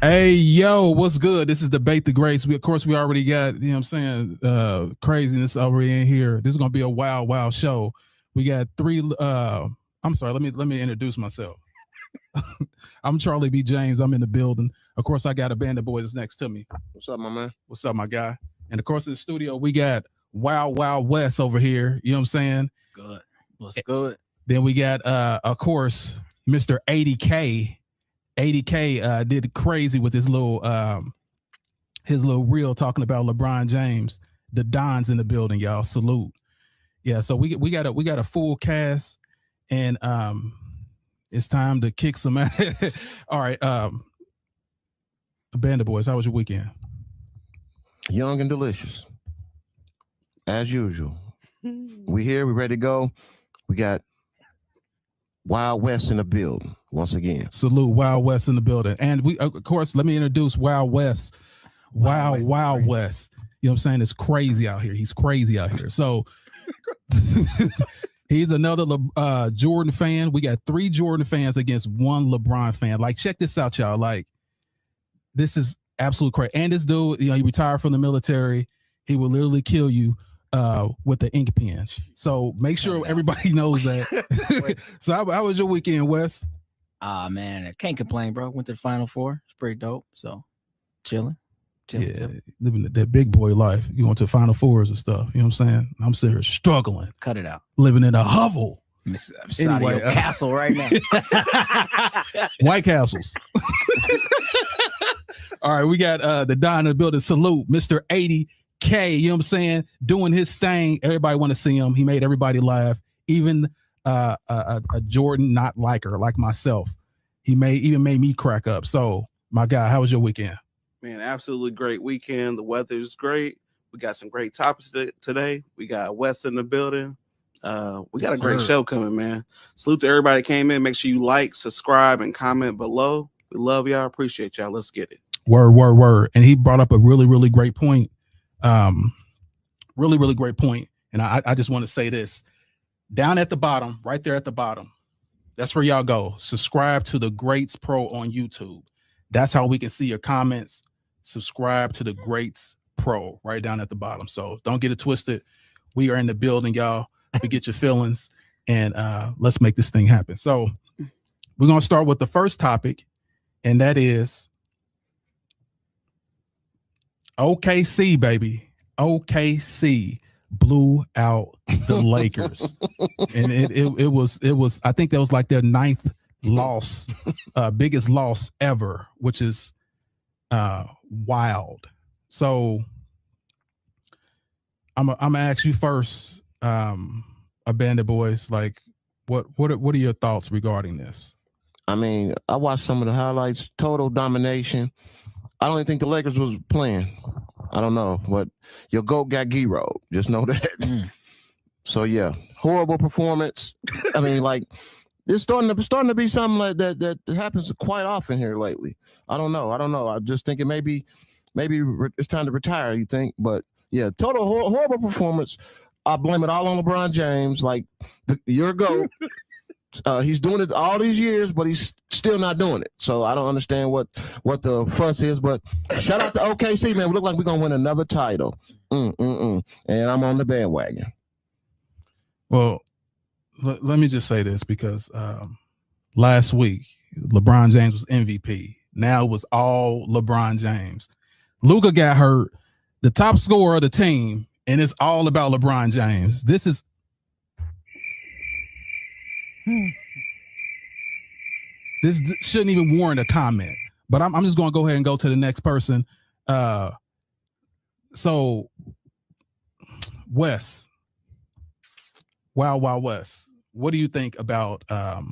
Hey, yo, what's good? This is Debate the Greats. Of course, we already got, you know what I'm saying, craziness already in here. This is going to be a wild, wild show. We got three, I'm sorry, let me introduce myself. I'm Charlie B. James. I'm in the building. Of course, I got a band of boys next to me. What's up, my man? What's up, my guy? And of course, in the studio, we got Wild, Wild West over here. You know what I'm saying? Good. What's good? Then we got, of course, Mr. 80K. 80K did crazy with his little reel talking about LeBron James. The Don's in the building, y'all. Salute. Yeah, so we got a full cast, and it's time to kick some ass. All right, Band of Boys, how was your weekend? Young and delicious, as usual. We here, we ready to go. We got Wild West in the building once again. Salute, Wild West in the building. And we, of course, let me introduce Wild West. Wild West. You know what I'm saying? It's crazy out here. He's crazy out here. So he's another Jordan fan. We got 3 Jordan fans against 1 LeBron fan. Like, check this out, y'all. Like, this is absolute crazy. And this dude, he retired from the military. He will literally kill you with the ink pen. So make sure everybody knows that. So how was your weekend, Wes? Man, I can't complain, bro. Went to the Final Four. It's pretty dope. So chilling. Living that big boy life. You went to Final Fours and stuff. You know what I'm saying? I'm sitting here struggling. Cut it out. Living in a hovel. Anyway, castle right now. White Castles. All right, we got the Don in the building. Salute, Mr. 80K, you know what I'm saying? Doing his thing. Everybody want to see him. He made everybody laugh. Even a Jordan not liker like myself. He even made me crack up. So, my guy, how was your weekend? Man, absolutely great weekend. The weather is great. We got some great topics today. We got Wes in the building. We got a great show coming, man. Salute to everybody that came in. Make sure you like, subscribe, and comment below. We love y'all. Appreciate y'all. Let's get it. Word. And he brought up a really, really great point. Really, really great point. And I just want to say this. Down at the bottom, right there at the bottom, that's where y'all go. Subscribe to the Greats Pro on YouTube. That's how we can see your comments. Subscribe to the Greats Pro right down at the bottom. So don't get it twisted. We are in the building, y'all. We get your feelings, and let's make this thing happen. So we're going to start with the first topic, and that is OKC, baby. OKC blew out the Lakers. And it was I think that was like their 9th loss, biggest loss ever, which is wild. So I'm gonna ask you first, a Band of Boys, like what are your thoughts regarding this? I mean, I watched some of the highlights. Total domination. I don't even think the Lakers was playing. I don't know, but your GOAT got gyroed. Just know that. So yeah, horrible performance. I mean, like it's starting to be something like that happens quite often here lately. I don't know. I just think maybe it's time to retire. You think? But yeah, total horrible performance. I blame it all on LeBron James. Like your GOAT. He's doing it all these years, but he's still not doing it. So I don't understand what the fuss is. But shout out to OKC, man. We look like we're gonna win another title. And I'm on the bandwagon. Well, let me just say this because last week LeBron James was MVP. Now it was all LeBron James. Luka got hurt, the top scorer of the team, and it's all about LeBron James. This is this shouldn't even warrant a comment, but I'm just going to go ahead and go to the next person. So, Wes, Wild West, what do you think about the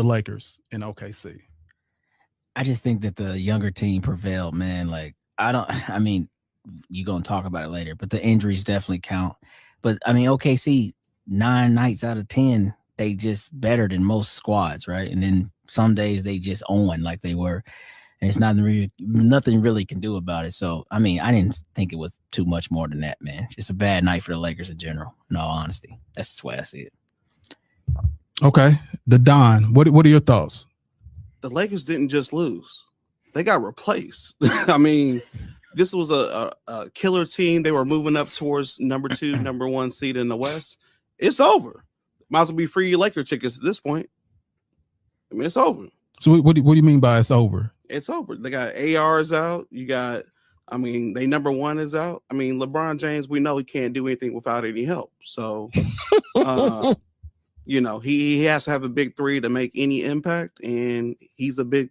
Lakers in OKC? I just think that the younger team prevailed, man. Like, I mean, you're going to talk about it later, but the injuries definitely count. But, I mean, OKC, 9 nights out of 10, they just better than most squads, right? And then some days they just own like they were. And it's nothing really can do about it. So, I mean, I didn't think it was too much more than that, man. Just a bad night for the Lakers in general, in all honesty. That's the way I see it. Okay. The Don, what are your thoughts? the Lakers didn't just lose; they got replaced. I mean, this was a killer team. They were moving up towards number 2, number 1 seed in the West. It's over. Might as well be free Laker tickets at this point. I mean, it's over. So what do you mean by it's over? It's over. They got ARs out. You got, I mean, they number 1 is out. I mean, LeBron James, we know he can't do anything without any help. So, you know, he has to have a big 3 to make any impact, and he's a big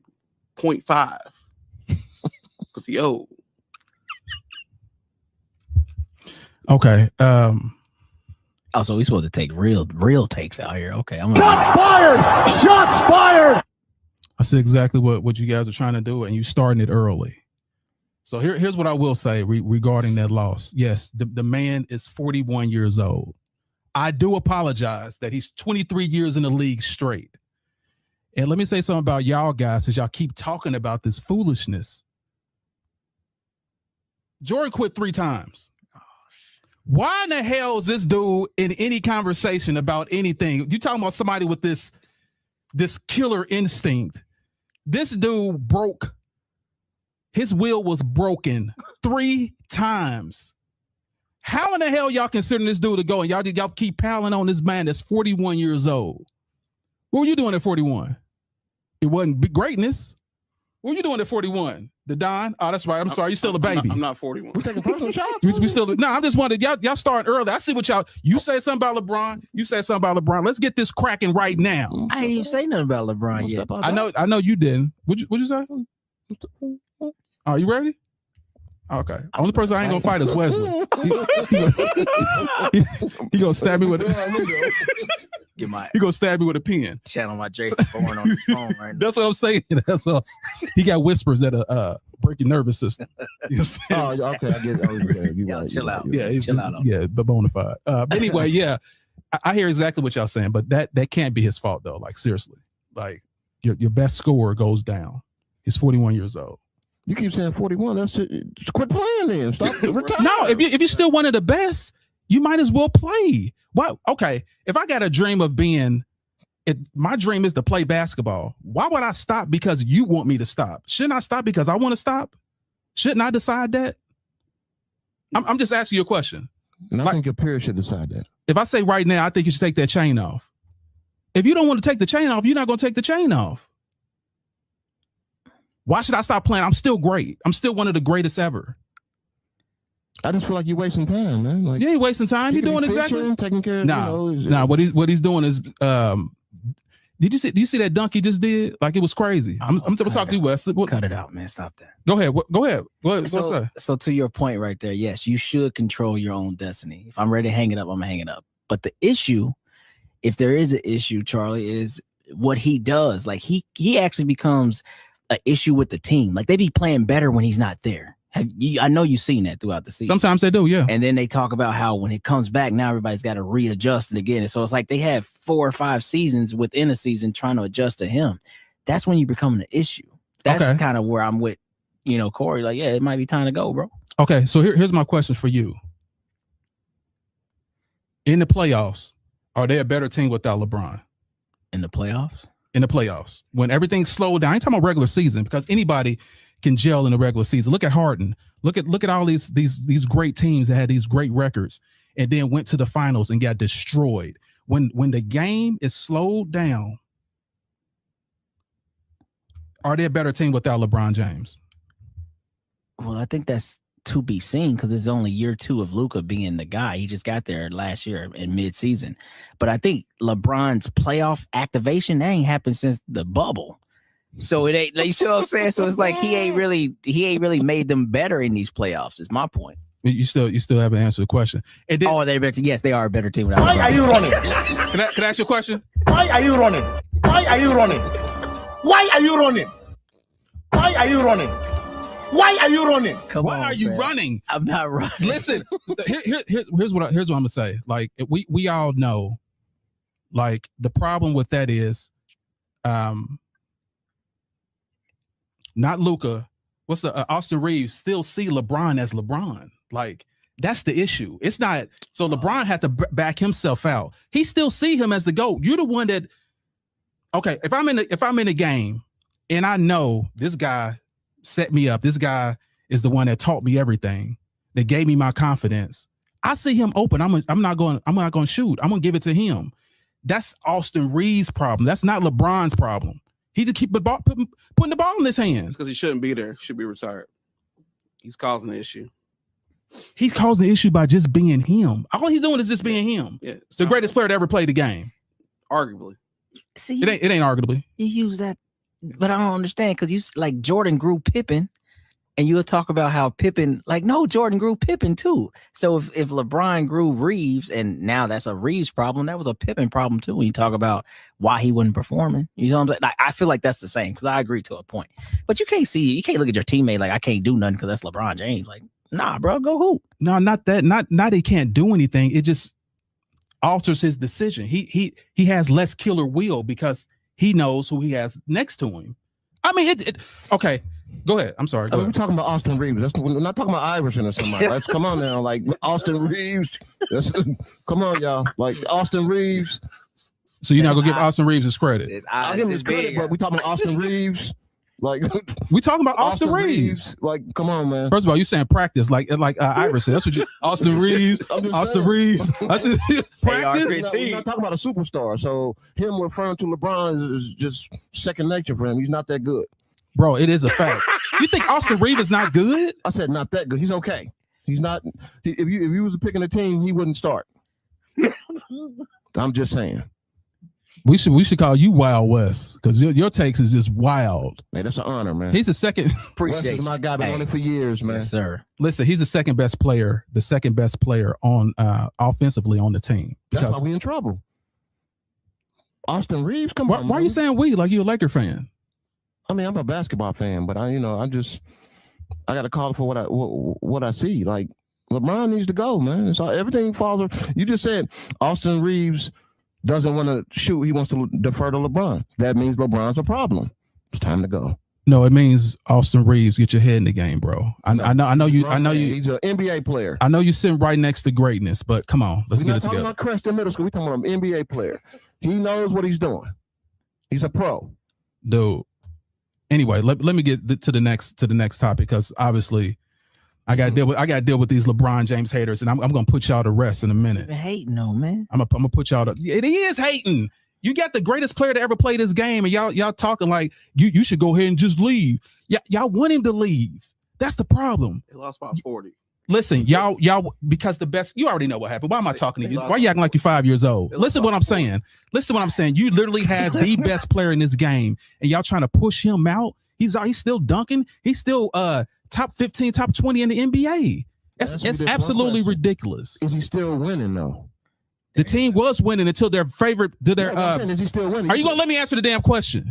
0.5 because he old. Okay. Oh, so we supposed to take real takes out here. Okay, I'm Shots fired! Shots fired! I see exactly what you guys are trying to do, and you starting it early. So here's what I will say regarding that loss. Yes, the man is 41 years old. I do apologize that he's 23 years in the league straight. And let me say something about y'all guys, since y'all keep talking about this foolishness. Jordan quit 3 times. Why in the hell is this dude in any conversation about anything? You talking about somebody with this killer instinct. This dude broke. His will was broken 3 times. How in the hell y'all considering this dude to go and y'all keep piling on this man that's 41 years old? What were you doing at 41? It wasn't big greatness. What were you doing at 41? The Don? Oh, that's right. I'm sorry. You're still a baby. I'm not 41. We taking personal shots. We still no. I'm just wondering. Y'all starting early. I see what y'all. You say something about LeBron. You say something about LeBron. Let's get this cracking right now. I ain't even say nothing about LeBron yet. I know you didn't. What'd you say? Are you ready? Okay. Only person I ain't gonna fight is Wesley. He gonna stab me with a. He gonna stab me with a pen. Channel my Jason Bourne on his phone right now. That's what I'm saying. He got whispers that break your nervous system. You know what I'm saying? Oh, okay. I get it. Yo, chill out. Yeah, chill out. Yeah, but bona fide. Anyway, yeah, I hear exactly what y'all saying, but that can't be his fault though. Like seriously, like your best scorer goes down. He's 41 years old. You keep saying 41. That's it. Just quit playing then. Stop. Retire. No, if you're still one of the best, you might as well play. Why? Okay, if I got a dream of being, my dream is to play basketball. Why would I stop because you want me to stop? Shouldn't I stop because I want to stop? Shouldn't I decide that? I'm just asking you a question. And I think your peers should decide that. If I say right now, I think you should take that chain off. If you don't want to take the chain off, you're not going to take the chain off. Why should I stop playing? I'm still great. I'm still one of the greatest ever. I just feel like you're wasting time, man. Like you ain't wasting time. You're doing exactly. Taking care of. Nah. What he's doing is. Do you see that dunk he just did? Like it was crazy. I'm talking to you, Wes. Cut it out, man. Stop that. Go ahead. Go ahead. So to your point right there, yes, you should control your own destiny. If I'm ready to hang it up, I'm gonna hang it up. But the issue, if there is an issue, Charlie, is what he does. Like he actually becomes an issue with the team. Like they be playing better when he's not there. I know you've seen that throughout the season. Sometimes they do, yeah. And then they talk about how when it comes back, now everybody's got to readjust it again. And so it's like they have 4 or 5 seasons within a season trying to adjust to him. That's when you become an issue. That's kind of where I'm with, Corey. Like, yeah, it might be time to go, bro. Okay, so here's my question for you. In the playoffs, are they a better team without LeBron? In the playoffs? In the playoffs. When everything's slowed down, I ain't talking about regular season because anybody can gel in the regular season. Look at Harden. Look at all these great teams that had these great records and then went to the finals and got destroyed. When the game is slowed down, are they a better team without LeBron James? Well, I think that's to be seen because it's only year 2 of Luka being the guy. He just got there last year in mid-season. But I think LeBron's playoff activation, that ain't happened since the bubble. So it ain't, like, you see what I'm saying? So it's like he ain't really made them better in these playoffs. Is my point. You still haven't answered the question. They're better. Yes, they are a better team. Why are you running? Can I ask you a question? Why are you running? Why are you running? Why are you running? Why are you running? Why are you running? Why are you running? I'm not running. Listen, here's what I'm gonna say. Like we all know, like the problem with that is, not Luka. What's the Austin Reeves still see LeBron as LeBron? Like that's the issue. It's not so LeBron had to back himself out. He still see him as the GOAT. You're the one that. Okay, if I'm in a game, And I know this guy set me up. This guy is the one that taught me everything, that gave me my confidence. I see him open. I'm not going to shoot. I'm going to give it to him. That's Austin Reeves' problem. That's not LeBron's problem. He just keep putting the ball in his hands. Because he shouldn't be there. Should be retired. He's causing the issue. He's causing the issue by just being him. All he's doing is just being him. Yeah, the greatest player to ever play the game. Arguably. See, it ain't arguably. You use that, but I don't understand because you like Jordan grew Pippen, and you'll talk about how Pippen, like, no, Jordan grew Pippen too. So if LeBron grew Reeves, and now that's a Reeves problem, that was a Pippen problem too. When you talk about why he wasn't performing, you know what I'm saying? Like, I feel like that's the same because I agree to a point. But you can't look at your teammate like I can't do nothing because that's LeBron James. Like, nah, bro, go hoop. No, not that. Not he can't do anything. It just alters his decision. He has less killer will because he knows who he has next to him. I mean, okay. Go ahead. I'm sorry. We're talking about Austin Reeves. We're not talking about Iverson or somebody. Let's come on now. Like Austin Reeves. Come on, y'all. Like Austin Reeves. So you're not gonna give Austin Reeves his credit? I'll give him his credit, but we're talking about Austin Reeves. Like we talking about Austin Reeves. Like, come on, man. First of all, you saying practice like Iverson. That's what you Austin Reeves. Austin Reeves. I said practice. We're not talking about a superstar. So him referring to LeBron is just second nature for him. He's not that good. Bro, it is a fact. You think Austin Reeves is not good? I said not that good. He's okay. He's not. If you was picking a team, he wouldn't start. I'm just saying. We should call you Wild West because your takes is just wild. Man, that's an honor, man. He's the second. Appreciate my guy. Been on it for years, man. Yes, sir. Listen, he's the second best player on offensively on the team. That's why we in trouble. Austin Reeves, come on. Why are you saying we like you a Laker fan? I mean, I'm a basketball fan, but I got to call for what I see. Like LeBron needs to go, man. It's everything falls. You just said Austin Reeves doesn't want to shoot. He wants to defer to LeBron. That means LeBron's a problem. It's time to go. No, it means Austin Reeves, get your head in the game, bro. I know you. He's an NBA player. I know you're sitting right next to greatness, but come on, let's get it together. We're not talking about Creston Middle School. We're talking about an NBA player. He knows what he's doing. He's a pro. Dude. Anyway, let me get to the next topic because obviously I got to deal with these LeBron James haters, and I'm gonna put y'all to rest in a minute. You're hating, no man. I'm gonna put y'all to. It is hating. You got the greatest player to ever play this game, and y'all talking like you should go ahead and just leave. Y'all want him to leave. That's the problem. He lost by 40. Listen, y'all, because the best, you already know what happened. Why am I talking to you? Why are you acting like you're 5 years old? Listen to what I'm saying. Listen to what I'm saying. You literally have the best player in this game, and y'all trying to push him out. He's still dunking. He's still top 15, top 20 in the NBA. It's absolutely ridiculous. Is he still winning though? The team was winning until their favorite. Is he still winning? Are you gonna let me answer the damn question?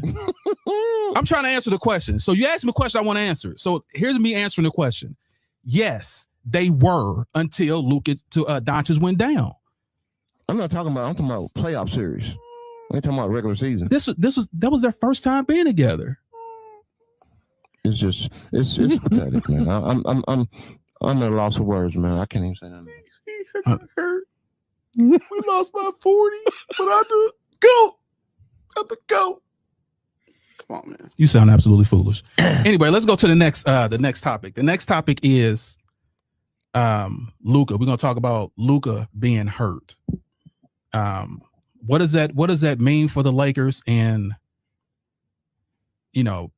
I'm trying to answer the question. So you asked me a question, I want to answer. So here's me answering the question. Yes. They were until Doncic went down. I'm talking about playoff series. I ain't talking about regular season. That was their first time being together. It's pathetic, man. I'm at a loss of words, man. I can't even say nothing. He hurt. We lost by 40, but I have to go. Come on, man. You sound absolutely foolish. Anyway, let's go to the next topic. The next topic is Luka. We're gonna talk about Luka being hurt. What does that mean for the Lakers? And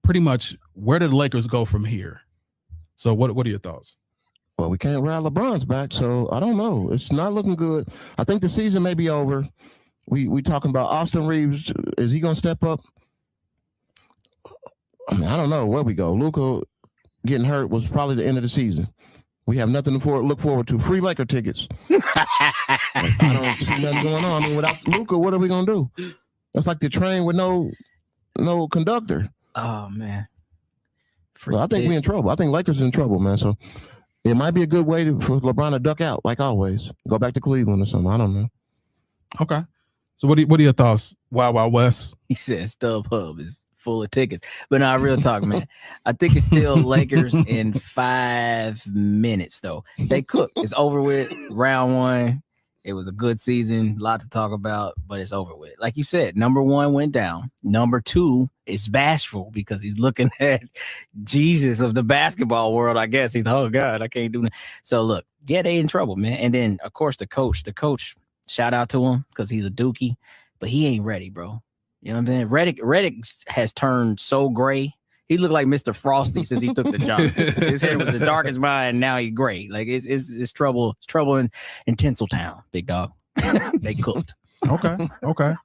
pretty much where did the Lakers go from here? So what are your thoughts? Well, we can't ride LeBron's back, so I don't know. It's not looking good. I think the season may be over. We talking about Austin Reeves. Is he gonna step up? I mean, I don't know where we go. Luka getting hurt was probably the end of the season. We have nothing to look forward to. Free Laker tickets. I don't see nothing going on. I mean, without Luka, what are we gonna do? That's like the train with no conductor. Oh man. Well, I think we're in trouble. I think Lakers in trouble, man. So it might be a good way for LeBron to duck out, like always. Go back to Cleveland or something. I don't know. Okay. So what are your thoughts? Wild West. He said StubHub is full of tickets. But no, real talk, man. I think it's still Lakers in 5 minutes, though. They cooked. It's over with. Round one. It was a good season, a lot to talk about, but it's over with. Like you said, number 1 went down. Number 2 is bashful because he's looking at Jesus of the basketball world. I guess he's, oh God, I can't do that. So look, yeah, they in trouble, man. And then of course the coach, shout out to him because he's a dookie, but he ain't ready, bro. You know what I'm saying? Reddick has turned so gray. He looked like Mr. Frosty since he took the job. His head was as dark as mine, and now he's gray. Like it's trouble. It's trouble in Tinseltown, big dog. They cooked. Okay.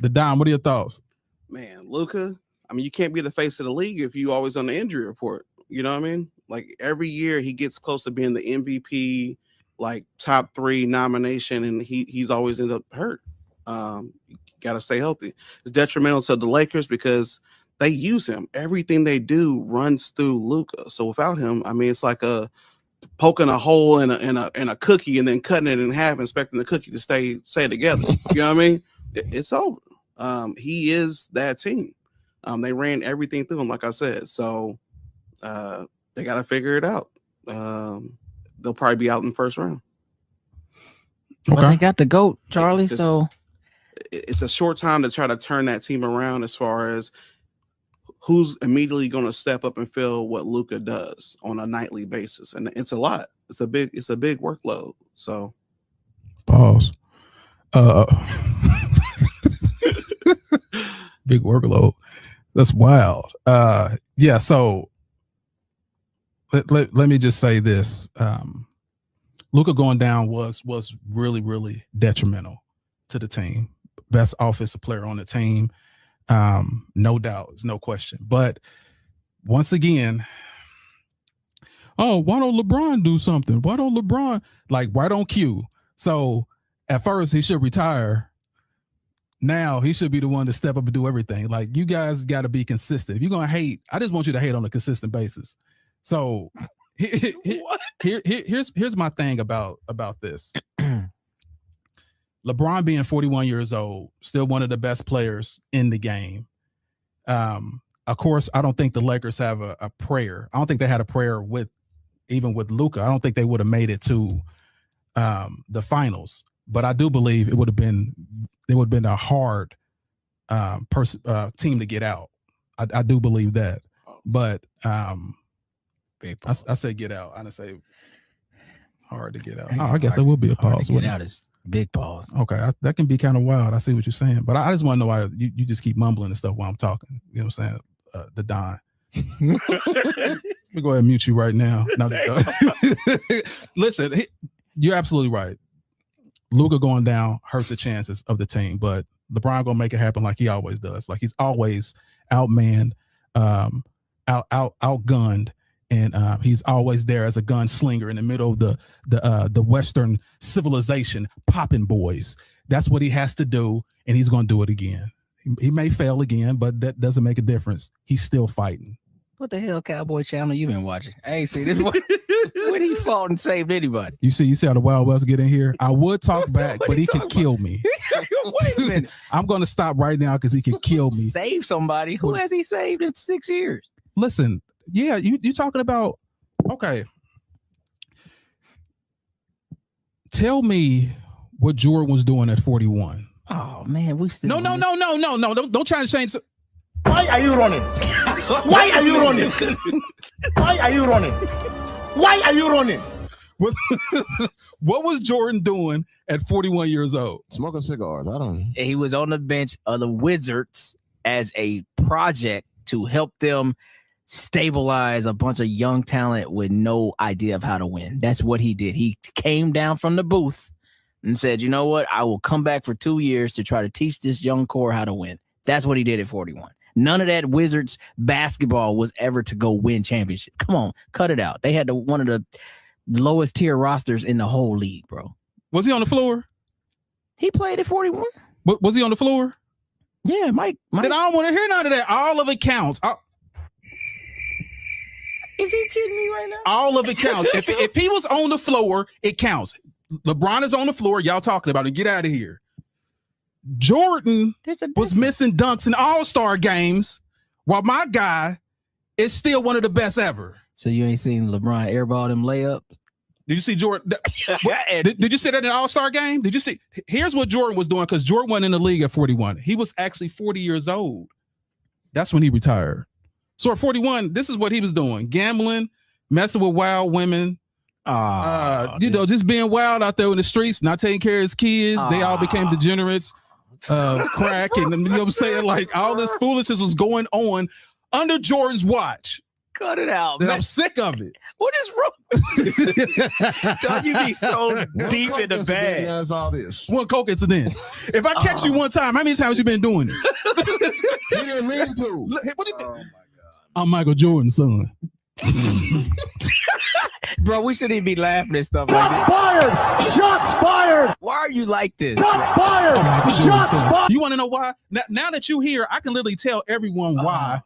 The Don, what are your thoughts? Man, Luka, I mean, you can't be the face of the league if you always on the injury report. You know what I mean? Like every year he gets close to being the MVP, like top 3 nomination, and he's always ended up hurt. You gotta stay healthy. It's detrimental to the Lakers because they use him. Everything they do runs through Luka. So without him, I mean, it's like poking a hole in a cookie and then cutting it in half, and expecting the cookie to stay together. You know what I mean? It's over. He is that team. They ran everything through him, like I said. So they got to figure it out. They'll probably be out in the first round. Okay. Well, they got the GOAT, Charlie. So it's a short time to try to turn that team around as far as who's immediately going to step up and fill what Luka does on a nightly basis. And it's a lot. It's a big workload. So pause. Big workload. That's wild. Yeah. So let me just say this. Luka going down was really, really detrimental to the team. Best offensive player on the team. No doubt, there's no question. But once again, why don't LeBron do something? Why don't LeBron right on cue? So at first he should retire. Now he should be the one to step up and do everything. Like, you guys got to be consistent. If you're gonna hate, I just want you to hate on a consistent basis. So here's my thing about this. LeBron being 41 years old, still one of the best players in the game. Of course, I don't think the Lakers have a prayer. I don't think they had a prayer even with Luka. I don't think they would have made it to the finals. But I do believe it would have been a hard team to get out. I do believe that. But I said get out. I didn't say hard to get out. Oh, I guess it will be a pause. Get out is big pause. Okay, that can be kind of wild. I see what you're saying, but I just want to know why you just keep mumbling and stuff while I'm talking. You know what I'm saying? The Don. Let me go ahead and mute you right now. Listen, you're absolutely right. Luka going down hurt the chances of the team, but LeBron gonna make it happen like he always does. Like, he's always outmanned, outgunned. And he's always there as a gunslinger in the middle of the Western civilization, popping boys. That's what he has to do, and he's going to do it again. He may fail again, but that doesn't make a difference. He's still fighting. What the hell, Cowboy Channel, you been watching? I ain't seen this one. When he fought and saved anybody. You see how the Wild West get in here? I would talk back, but he could kill me. Wait a minute. I'm going to stop right now because he can kill me. Save somebody? Who has he saved in 6 years? Listen. Yeah, you talking about, okay. Tell me what Jordan was doing at 41. Oh man, we still No. Don't try to change. Why are you running? Why are you running? Why are you running? Why are you running? What was Jordan doing at 41 years old? Smoking cigars. I don't know. He was on the bench of the Wizards as a project to help them stabilize a bunch of young talent with no idea of how to win. That's what he did. He came down from the booth and said, you know what? I will come back for 2 years to try to teach this young core how to win. That's what he did at 41. None of that Wizards basketball was ever to go win championship. Come on, cut it out. They had one of the lowest tier rosters in the whole league, bro. Was he on the floor? He played at 41. Was he on the floor? Yeah, Mike. Then I don't want to hear none of that. All of it counts. Is he kidding me right now? All of it counts. If he was on the floor, it counts. LeBron is on the floor. Y'all talking about it. Get out of here. Jordan was missing dunks in all-star games, while my guy is still one of the best ever. So you ain't seen LeBron airball them layups? Did you see Jordan? Did you see that in the All-Star game? Did you see? Here's what Jordan was doing, because Jordan wasn't in the league at 41. He was actually 40 years old. That's when he retired. So at 41, this is what he was doing: gambling, messing with wild women. Just being wild out there in the streets, not taking care of his kids. They all became degenerates, crack, and you know what I'm saying? Like all this foolishness was going on under Jordan's watch. Cut it out, And man. I'm sick of it. What is wrong? Don't you be so deep in the bag? That's all this. One coke incident. If I catch you one time, how many times you been doing it? You didn't mean to. What do you think? I'm Michael Jordan's son. Bro, we shouldn't even be laughing at stuff like this. Shots fired! Shots fired! Why are you like this? Shots fired! Shots fired! You want to know why? Now that you here, I can literally tell everyone why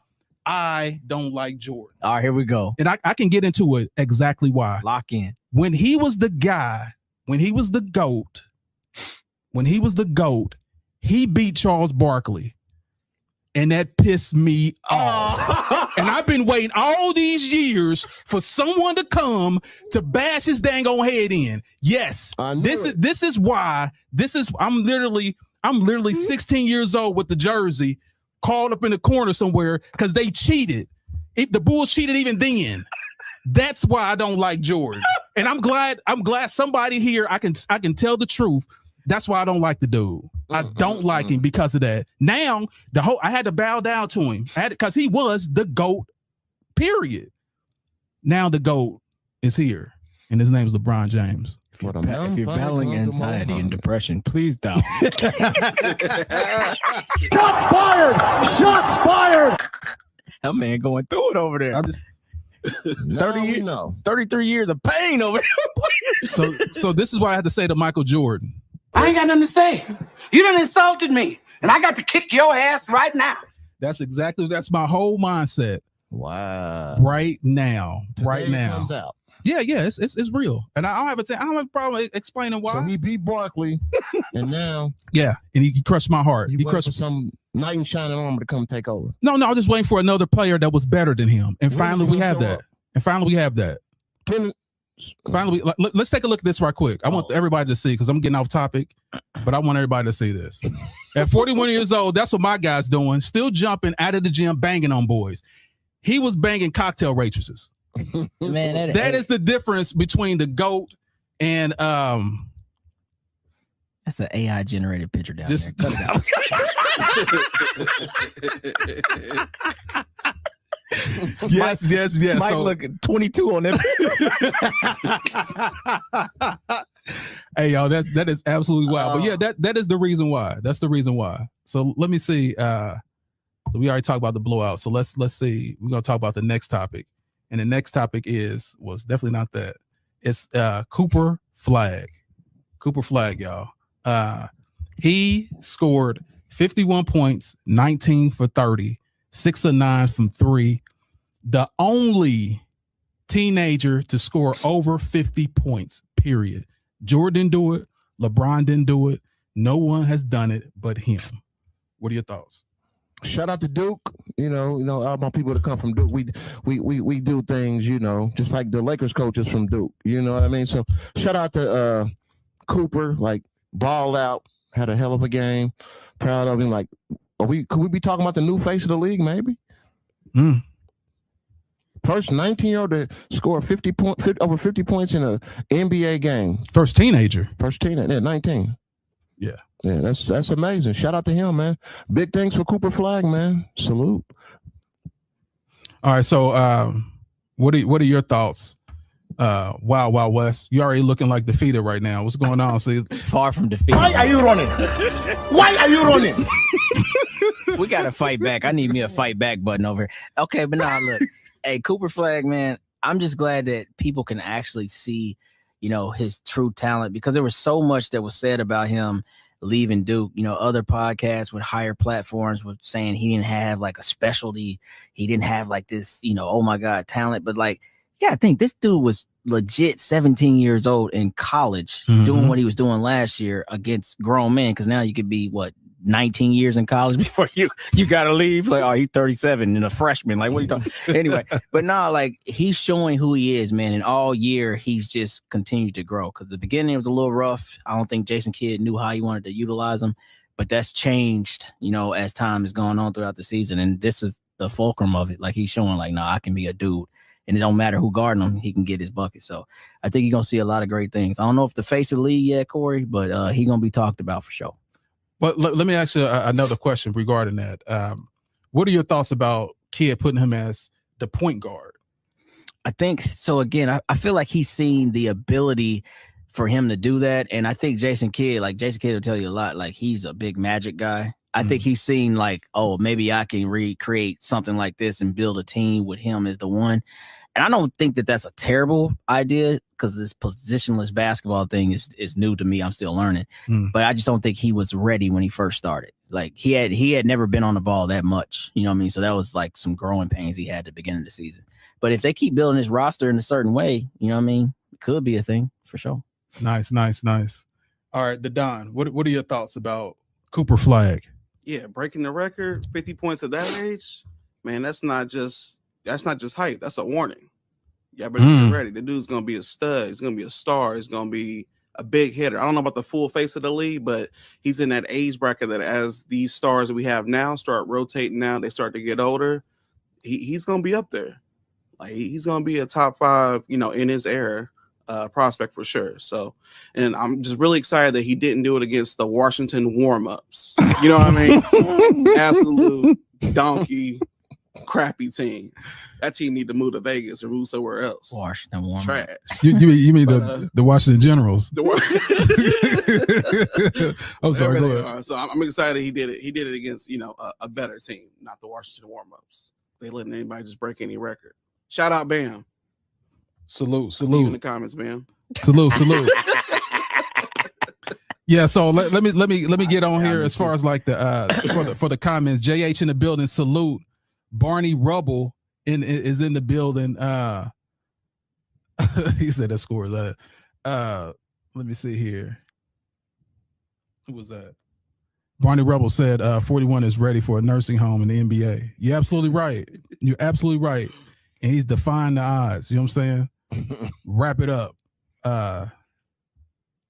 I don't like Jordan. All right, here we go. And I can get into it exactly why. Lock in. When he was the guy, when he was the GOAT, he beat Charles Barkley. And that pissed me off. And I've been waiting all these years for someone to come to bash his dang on head in. Yes, this is why. I'm literally 16 years old with the jersey, called up in the corner somewhere because they cheated. If the Bulls cheated even then, that's why I don't like Jordan. And I'm glad somebody here I can tell the truth. That's why I don't like the dude. I don't like him because of that. Now I had to bow down to him. Because he was the GOAT, period. Now the GOAT is here, and his name is LeBron James. If you're battling anxiety and depression, please don't. Shots fired! Shots fired! That man going through it over there. 33 years of pain over there. So this is what I have to say to Michael Jordan. I ain't got nothing to say. You done insulted me, and I got to kick your ass right now. That's my whole mindset. Wow. Right now. Comes out. Yeah, it's real. And I don't have a problem explaining why. So he beat Barkley, and now and he crushed my heart. He crushed some knight in shining armor to come take over. No, I'm just waiting for another player that was better than him. And finally we have that. Finally, let's take a look at this right quick. I want everybody to see, because I'm getting off topic, but I want everybody to see this. At 41 years old, that's what my guy's doing. Still jumping out of the gym, banging on boys. He was banging cocktail waitresses. Man, that is the difference between the GOAT and that's an AI generated picture down there. Cut it out. Yes. Mike looking 22 on that picture. Hey, y'all, that is absolutely wild. But yeah, that is the reason why. That's the reason why. So let me see. So we already talked about the blowout. So let's see. We're gonna talk about the next topic. And the next topic was definitely not that. It's Cooper Flag. Cooper Flag, y'all. He scored 51 points, 19 for 30, 6 of 9 from 3. The only teenager to score over 50 points, period. Jordan didn't do it. LeBron didn't do it. No one has done it but him. What are your thoughts? Shout out to Duke. You know, all my people that come from Duke, we do things, just like the Lakers coaches from Duke. You know what I mean? So shout out to Cooper, like balled out, had a hell of a game. Proud of him. Like, could we be talking about the new face of the league, maybe? First 19-year-old to score over 50 points in an NBA game. First teenager. 19. Yeah, that's amazing. Shout out to him, man. Big thanks for Cooper Flag, man. Salute. All right, so what are your thoughts? Wild West. You already looking like defeated right now. What's going on? See, far from defeated. Why are you running? Why are you running? We gotta fight back. I need me a fight back button over here. Okay, but now look, hey, Cooper Flag, man. I'm just glad that people can actually see, his true talent, because there was so much that was said about him leaving Duke. Other podcasts with higher platforms were saying he didn't have like a specialty. He didn't have like this, oh my God, talent. But like, yeah, I think this dude was legit 17 years old in college doing what he was doing last year against grown men. Because now you could be 19 years in college before you got to leave? Like, oh, he's 37 and a freshman. Like, what are you talking? Anyway, but no, like he's showing who he is, man. And all year he's just continued to grow. Because the beginning was a little rough. I don't think Jason Kidd knew how he wanted to utilize him, but that's changed, as time has gone on throughout the season. And this is the fulcrum of it. Like he's showing, like, no, I can be a dude. And it don't matter who guarding him, he can get his bucket. So I think you're going to see a lot of great things. I don't know if the face of the league yet, Corey, but he's going to be talked about for sure. But let me ask you another question regarding that. What are your thoughts about Kidd putting him as the point guard? I think so. Again, I feel like he's seen the ability for him to do that. And I think Jason Kidd will tell you a lot. Like, he's a big Magic guy. I think he's seen like, oh, maybe I can recreate something like this and build a team with him as the one. And I don't think that that's a terrible idea because this positionless basketball thing is new to me. I'm still learning. But I just don't think he was ready when he first started. Like he had never been on the ball that much. You know what I mean? So that was like some growing pains he had at the beginning of the season. But if they keep building this roster in a certain way, you know what I mean? It could be a thing for sure. Nice. All right, the Don, what are your thoughts about Cooper Flag? Yeah, breaking the record, 50 points at that age, man, that's not just hype. That's a warning. Y'all better get ready. The dude's gonna be a stud. He's gonna be a star. He's gonna be a big hitter. I don't know about the full face of the league, but he's in that age bracket that as these stars that we have now start rotating now, they start to get older. He's gonna be up there. Like he's gonna be a top 5, in his era. Prospect for sure. So, and I'm just really excited that he didn't do it against the Washington warm-ups. You know what I mean? Absolute donkey, crappy team. That team need to move to Vegas or move somewhere else. Washington warm-up. Trash. You mean the Washington Generals? I'm sorry. Go ahead. So I'm excited he did it. He did it against a better team, not the Washington warm-ups. They letting anybody just break any record. Shout out Bam. Salute. See you in the comments, man. Salute. Yeah, so let me get on here as far as like the for the comments. JH in the building. Salute. Barney Rubble is in the building. He said that scores that. Let me see here. Who was that? Barney Rubble said 41 is ready for a nursing home in the NBA. You're absolutely right. You're absolutely right. And he's defying the odds. You know what I'm saying? Wrap it up. Let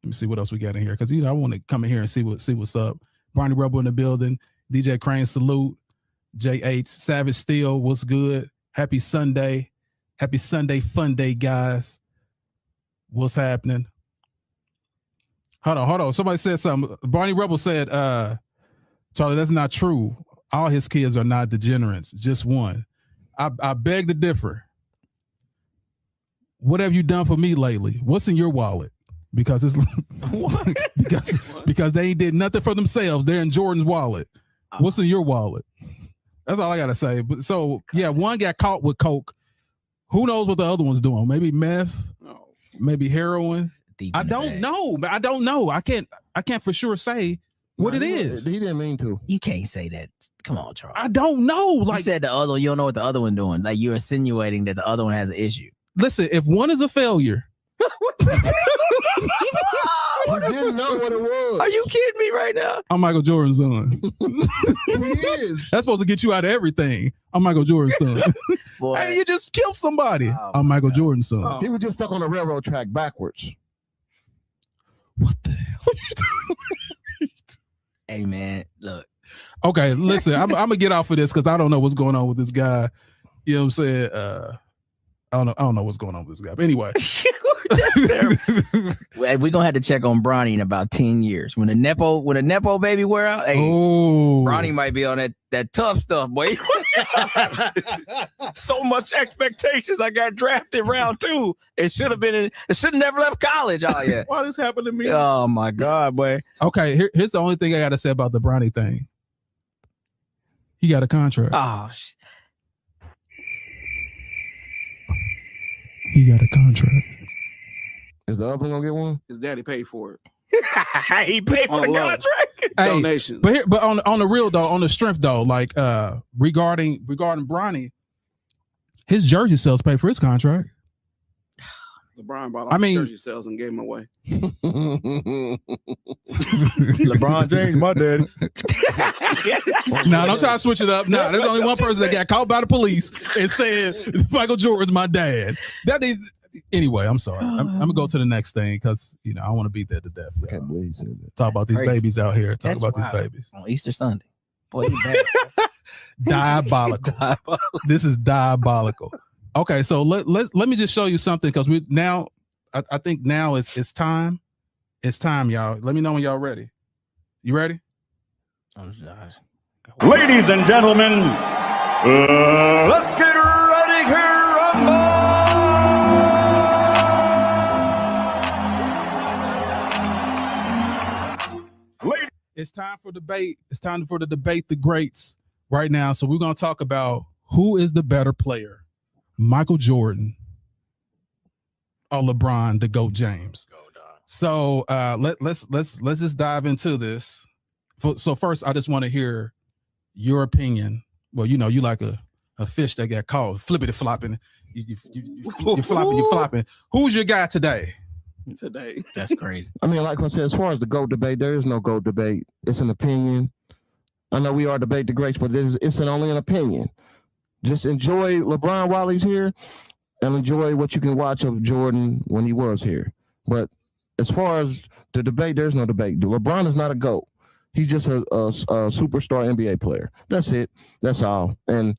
me see what else we got in here because I want to come in here and see what's up. Barney Rubble in the building. DJ Crane, salute. JH Savage Steel, what's good? Happy Sunday fun day, guys. What's happening? Hold on. Somebody said something. Barney Rubble said, Charlie, that's not true. All his kids are not degenerates, just one. I beg to differ. What have you done for me lately? What's in your wallet? Because it's because they ain't did nothing for themselves. They're in Jordan's wallet. What's in your wallet? That's all I gotta say. But so yeah, one got caught with coke. Who knows what the other one's doing? Maybe meth, maybe heroin. I don't know. I don't know. I can't for sure say what it is. He didn't mean to. You can't say that. Come on, Charles. I don't know. Like you said, the other one, you don't know what the other one doing. Like you're insinuating that the other one has an issue. Listen, if one is a failure. I didn't know what it was. Are you kidding me right now? I'm Michael Jordan's son. He is. That's supposed to get you out of everything. I'm Michael Jordan's son. Boy. Hey, you just killed somebody. I'm Michael Jordan's son. Oh. He was just stuck on the railroad track backwards. What the hell are you doing? Hey, man, look. Okay, listen, I'm gonna get off of this because I don't know what's going on with this guy. You know what I'm saying? I don't know what's going on with this guy. But anyway. That's terrible. We're gonna have to check on Bronny in about 10 years. When the Nepo baby wear out, hey, Bronny might be on that tough stuff, boy. So much expectations. I got drafted round 2. It should have never left college. Oh yeah. Why this happened to me? Oh my God, boy. Okay, here's the only thing I gotta say about the Bronny thing. He got a contract. Oh He got a contract. Is the other one gonna get one? His daddy paid for it. He paid for the contract. Hey, Donations. But on the real though, on the strength though, like regarding Bronny, his jersey sales pay for his contract. LeBron bought all the jersey sales and gave them away. LeBron James, my daddy. No, don't try to switch it up. No, there's only one person that got caught by the police and said Michael Jordan's my dad. That is anyway. I'm sorry. I'm gonna go to the next thing because I want to beat that to death. I can't believe he said that. Talk about these babies out here. Talk about these babies on Easter Sunday. Boy, you bad. Diabolical. This is diabolical. Okay, so let me just show you something because we now I think now it's time. It's time, y'all. Let me know when y'all ready. You ready? Ladies and gentlemen, let's get ready to rumble. It's time for debate. It's time for the debate the greats right now. So we're gonna talk about who is the better player, Michael Jordan or LeBron, the GOAT James. So let's just dive into this. So first, I just want to hear your opinion. Well, you like a fish that got caught flippity flopping. You're flopping. Who's your guy today? That's crazy. I mean, like I said, as far as the GOAT debate, there is no GOAT debate. It's an opinion. I know we are debate the greats, but it's only an opinion. Just enjoy LeBron while he's here and enjoy what you can watch of Jordan when he was here. But as far as the debate, there's no debate. LeBron is not a GOAT. He's just a superstar NBA player. That's it. That's all. And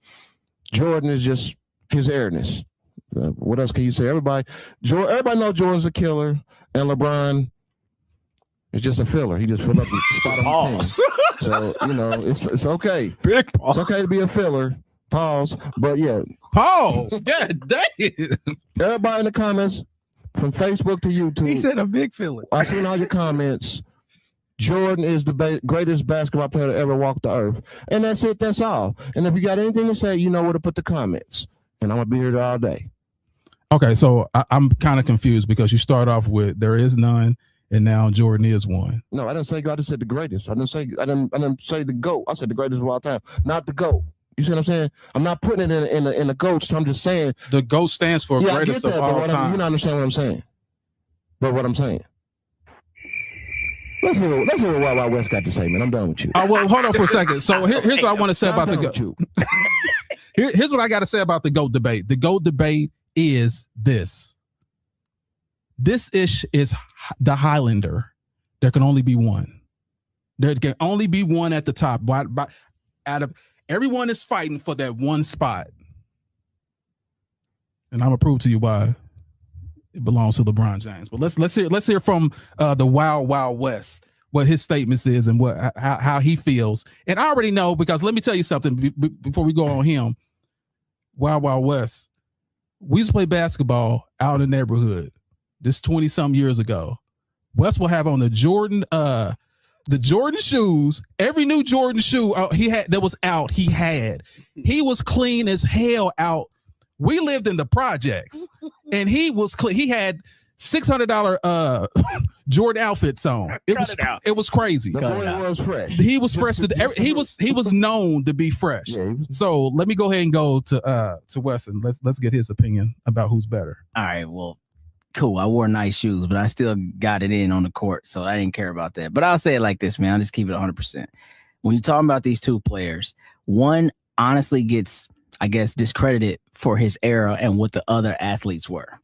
Jordan is just his airness. What else can you say? Everybody knows Jordan's a killer, and LeBron is just a filler. He just filled up the spot on the team. So it's okay. Big pause. It's okay to be a filler. Pause. But yeah. Pause. God dang. Everybody in the comments, from Facebook to YouTube. He said a big filler. I seen all your comments. Jordan is the greatest basketball player to ever walk the earth. And that's it. That's all. And if you got anything to say, you know where to put the comments. And I'm going to be here all day. Okay, so I'm kind of confused because you start off with there is none, and now Jordan is one. No, I didn't say God. I just said the greatest. I didn't say the GOAT. I said the greatest of all time, not the GOAT. You see what I'm saying? I'm not putting it in the GOAT. So I'm just saying the GOAT stands for greatest of all time. You don't understand what I'm saying. But what I'm saying. Let's hear what Wild Wild West got to say, man. I'm done with you. Well, hold on for a second. So here's what I want to say about the GOAT. Here's what I got to say about the GOAT debate. The GOAT debate is this. This ish is the Highlander. There can only be one. There can only be one at the top. Out of everyone is fighting for that one spot. And I'm gonna prove to you why it belongs to LeBron James. But let's hear from the Wild Wild West what his statements is and how he feels. And I already know because let me tell you something before we go on him. Wild Wild West. We used to play basketball out in the neighborhood. This 20-some years ago. West will have on the Jordan shoes. Every new Jordan shoe he had that was out, he had. He was clean as hell out. We lived in the projects, and he was clean. He had $600 Jordan outfits on. It was crazy. The boy was fresh. He was fresh. He was known to be fresh. Yeah, so let me go ahead and go to Weston. Let's get his opinion about who's better. All right. Well, cool. I wore nice shoes, but I still got it in on the court, so I didn't care about that. But I'll say it like this, man. I'll just keep it 100%. When you're talking about these two players, one honestly gets, I guess, discredited for his era and what the other athletes were.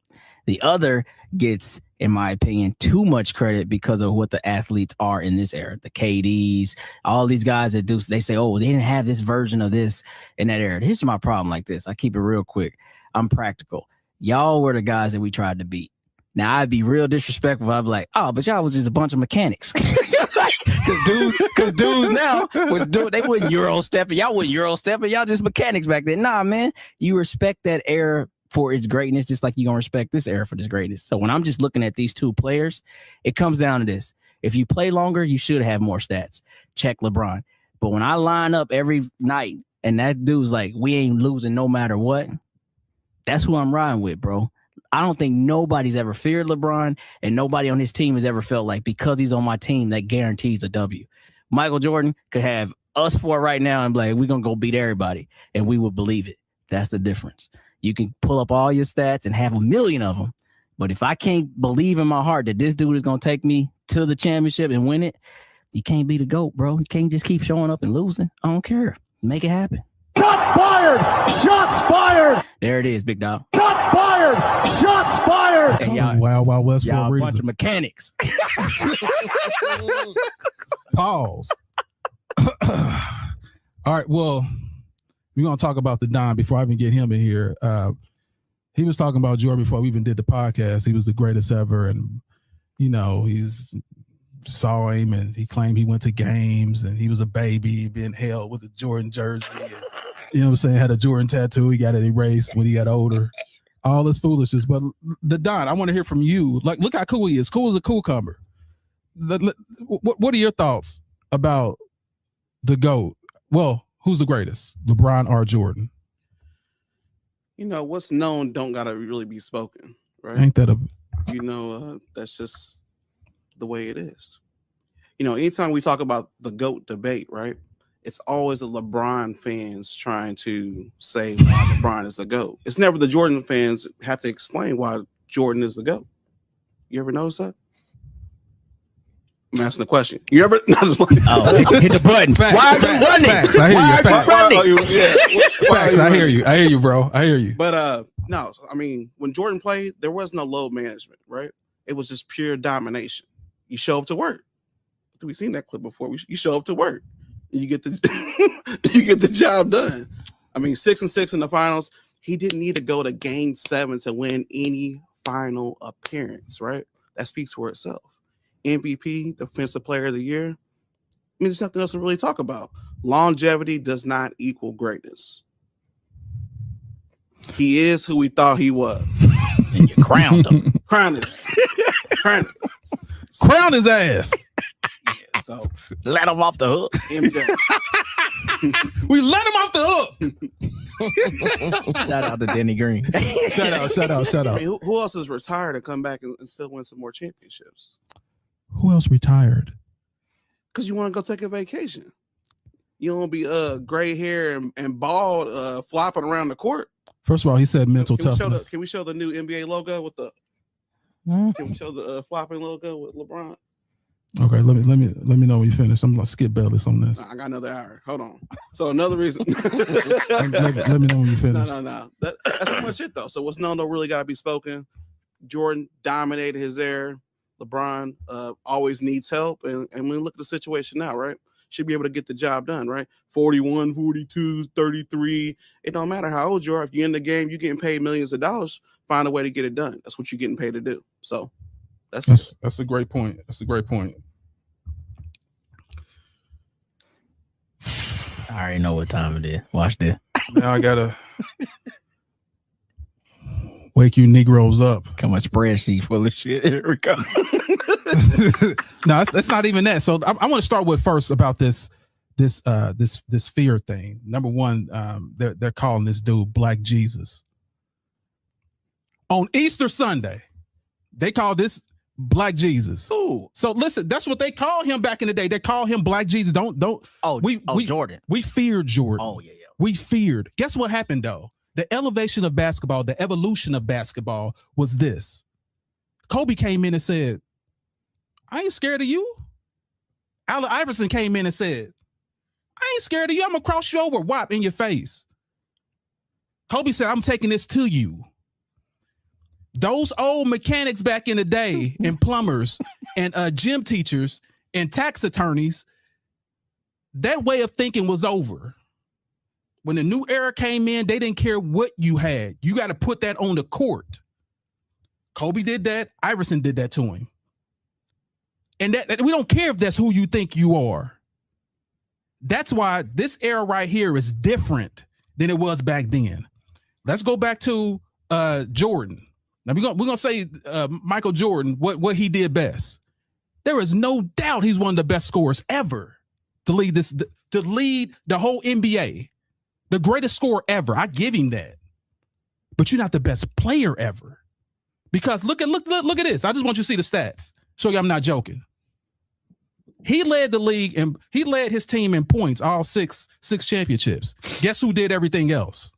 The other gets, in my opinion, too much credit because of what the athletes are in this era. The KDs, all these guys that do, they say, oh, they didn't have this version of this in that era. Here's my problem like this. I keep it real quick. I'm practical. Y'all were the guys that we tried to beat. Now, I'd be real disrespectful. I'd be like, oh, but y'all was just a bunch of mechanics. Because dudes now, they wouldn't Euro stepping. Y'all wouldn't Euro stepping. Y'all just mechanics back then. Nah, man, you respect that era for its greatness, just like you're going to respect this era for this greatness. So when I'm just looking at these two players, it comes down to this. If you play longer, you should have more stats. Check LeBron. But when I line up every night and that dude's like, we ain't losing no matter what, that's who I'm riding with, bro. I don't think nobody's ever feared LeBron, and nobody on his team has ever felt like because he's on my team, that guarantees a W. Michael Jordan could have us four right now and be like, we're going to go beat everybody, and we would believe it. That's the difference. You can pull up all your stats and have a million of them. But if I can't believe in my heart that this dude is gonna take me to the championship and win it, you can't be the GOAT, bro. You can't just keep showing up and losing. I don't care. Make it happen. Shots fired! Shots fired! There it is, big dog. Shots fired! Shots fired! And y'all, Wild Wild West for y'all a a bunch reason. of mechanics. Pause. All right. Well, we're gonna talk about the Don before I even get him in here. He was talking about Jordan before we even did the podcast. He was the greatest ever, and he's saw him and he claimed he went to games and he was a baby being held with a Jordan jersey. And, you know what I'm saying? Had a Jordan tattoo. He got it erased when he got older. All this foolishness. But the Don, I want to hear from you. Like, look how cool he is. Cool as a cucumber. What are your thoughts about the GOAT? Well, who's the greatest? LeBron or Jordan? What's known don't gotta really be spoken, right? Ain't that a that's just the way it is. Anytime we talk about the GOAT debate, right? It's always the LeBron fans trying to say why LeBron is the GOAT. It's never the Jordan fans have to explain why Jordan is the GOAT. You ever notice that? I'm asking the question. You ever? Hit the button. Facts, Why are you facts, running? facts. I hear Why you. are you Facts. running? Facts. I hear you. I hear you, bro. I hear you. But no, I mean, when Jordan played, there was no load management, right? It was just pure domination. You show up to work. We've seen that clip before. You show up to work, and you get the job done. I mean, 6-6 in the finals. He didn't need to go to Game 7 to win any final appearance, right? That speaks for itself. MVP, Defensive Player of the Year. I mean, there's nothing else to really talk about. Longevity does not equal greatness. He is who we thought he was. And you crowned him. Crown his ass. Yeah, so Let him off the hook. MJ. We let him off the hook. Shout out to Denny Green. Shout out. I mean, who else is retired and come back and still win some more championships? Who else retired? Because you want to go take a vacation. You don't be gray hair and bald flopping around the court. First of all, he said mental toughness. Can we show the new NBA logo with the? Can we show the flopping logo with LeBron? Okay, let me know when you finish. I'm gonna skip Bellis on this. I got another hour. Hold on. So another reason. let me know when you finish. No. That's pretty much it though. So what's known don't really gotta be spoken. Jordan dominated his era. LeBron always needs help, and when we look at the situation now, right? Should be able to get the job done, right? 41, 42, 33. It don't matter how old you are. If you're in the game, you're getting paid millions of dollars. Find a way to get it done. That's what you're getting paid to do. So that's a great point. That's a great point. I already know what time it is. Watch this. Now I gotta wake you Negroes up. Come on, spreadsheet full of shit. Here we go. No, that's not even that. So I want to start with first about this fear thing. Number one, they're calling this dude Black Jesus. On Easter Sunday, they call this Black Jesus. Ooh. So listen, that's what they called him back in the day. They call him Black Jesus. Don't. Jordan. We feared Jordan. Oh yeah. We feared. Guess what happened though? The elevation of basketball, the evolution of basketball was this. Kobe came in and said, I ain't scared of you. Allen Iverson came in and said, I ain't scared of you. I'm going to cross you over, whop in your face. Kobe said, I'm taking this to you. Those old mechanics back in the day and plumbers and gym teachers and tax attorneys, that way of thinking was over. When the new era came in, they didn't care what you had. You got to put that on the court. Kobe did that. Iverson did that to him. And that we don't care if that's who you think you are. That's why this era right here is different than it was back then. Let's go back to Jordan. Now we're gonna say Michael Jordan, what he did best. There is no doubt he's one of the best scorers ever to lead the whole NBA. The greatest scorer ever. I give him that. But you're not the best player ever. Because look at this. I just want you to see the stats. Show you I'm not joking. He led the league and he led his team in points, all six championships. Guess who did everything else?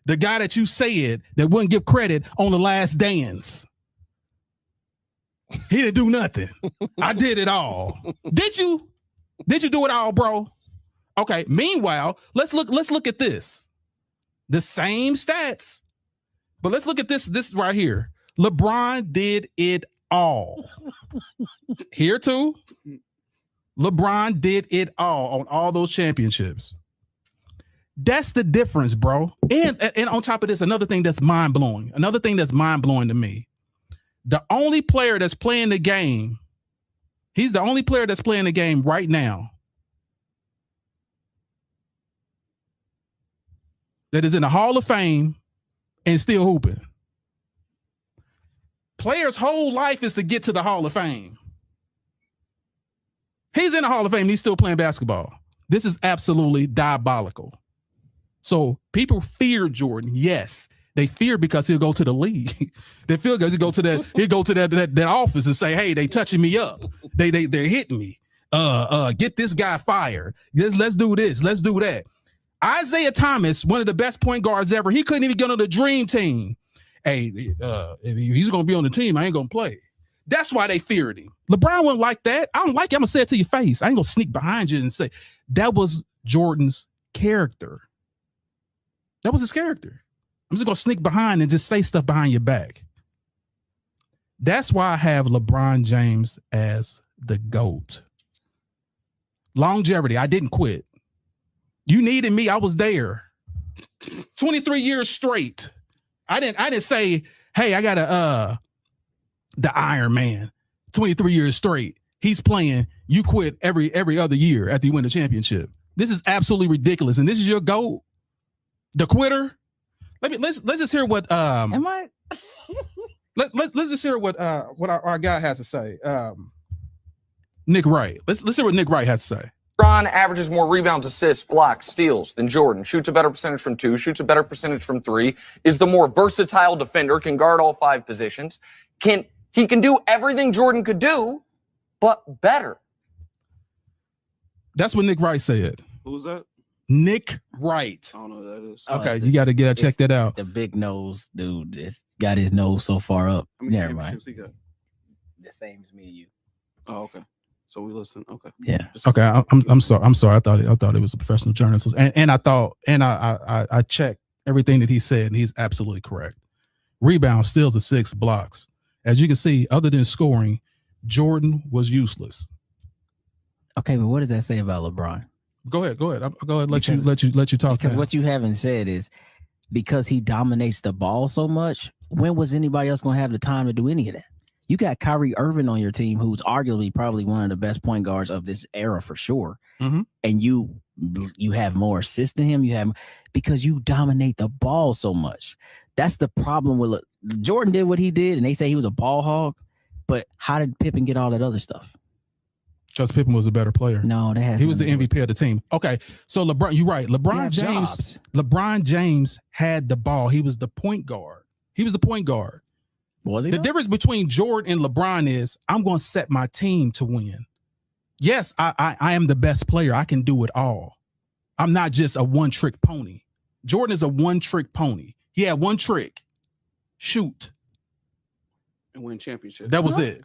The guy that you said that wouldn't give credit on The Last Dance. He didn't do nothing. I did it all. Did you? Did you do it all, bro? Okay. Meanwhile, let's look at this. The same stats. But let's look at this right here. LeBron did it all. Here too. LeBron did it all on all those championships. That's the difference, bro. And on top of this, another thing that's mind-blowing. Another thing that's mind-blowing to me. The only player that's playing the game, he's the only player that's playing the game right now that is in the Hall of Fame and still hooping. Players' whole life is to get to the Hall of Fame. He's in the Hall of Fame and he's still playing basketball. This is absolutely diabolical. So people fear Jordan. Yes, they fear because he'll go to the league. They feel because he'll go to that office and say, "Hey, they touching me up. They're hitting me. Get this guy fired. Let's do this. Let's do that." Isaiah Thomas, one of the best point guards ever, he couldn't even get on the dream team. Hey, if he's gonna be on the team, I ain't gonna play. That's why they feared him. LeBron wasn't like that. I don't like it. I'm gonna say it to your face. I ain't gonna sneak behind you and say that was Jordan's character. That was his character. I'm just gonna sneak behind and just say stuff behind your back. That's why I have LeBron James as the GOAT. Longevity. I didn't quit. You needed me. I was there. 23 years straight. I didn't say, hey, I got the Iron Man. 23 years straight. He's playing. You quit every other year after you win the championship. This is absolutely ridiculous. And this is your GOAT, the quitter. Let's just hear what Am I? let's just hear what our guy has to say. Nick Wright. Let's hear what Nick Wright has to say. LeBron averages more rebounds, assists, blocks, steals than Jordan. Shoots a better percentage from 2, shoots a better percentage from 3, is the more versatile defender, can guard all 5 positions. He can do everything Jordan could do, but better. That's what Nick Wright said. Who's that? Nick Wright. I don't know who that is. Okay, you got to check that out. The big nose dude. It's got his nose so far up. How many Never championships mind. he got? The same as me and you. Oh, okay. So we listen. Okay. Yeah. Okay, I'm sorry. I'm sorry. I thought it was a professional journalist, and I checked everything that he said, and he's absolutely correct. Rebounds, steals, assists, blocks. As you can see, other than scoring, Jordan was useless. Okay, but what does that say about LeBron? Go ahead. I'll go ahead. Let you talk. Because what you haven't said is because he dominates the ball so much. When was anybody else going to have the time to do any of that? You got Kyrie Irving on your team, who's arguably probably one of the best point guards of this era for sure. Mm-hmm. And you have more assists than him. Because you dominate the ball so much. That's the problem with Jordan did what he did, and they say he was a ball hog. But how did Pippen get all that other stuff? Because Pippen was a better player. No, he was the MVP of the team. Okay, so LeBron, you're right. LeBron James had the ball. He was the point guard. Was he? The difference between Jordan and LeBron is I'm going to set my team to win. Yes, I am the best player. I can do it all. I'm not just a one-trick pony. Jordan is a one-trick pony. He had one trick. Shoot. And win championship. That was it.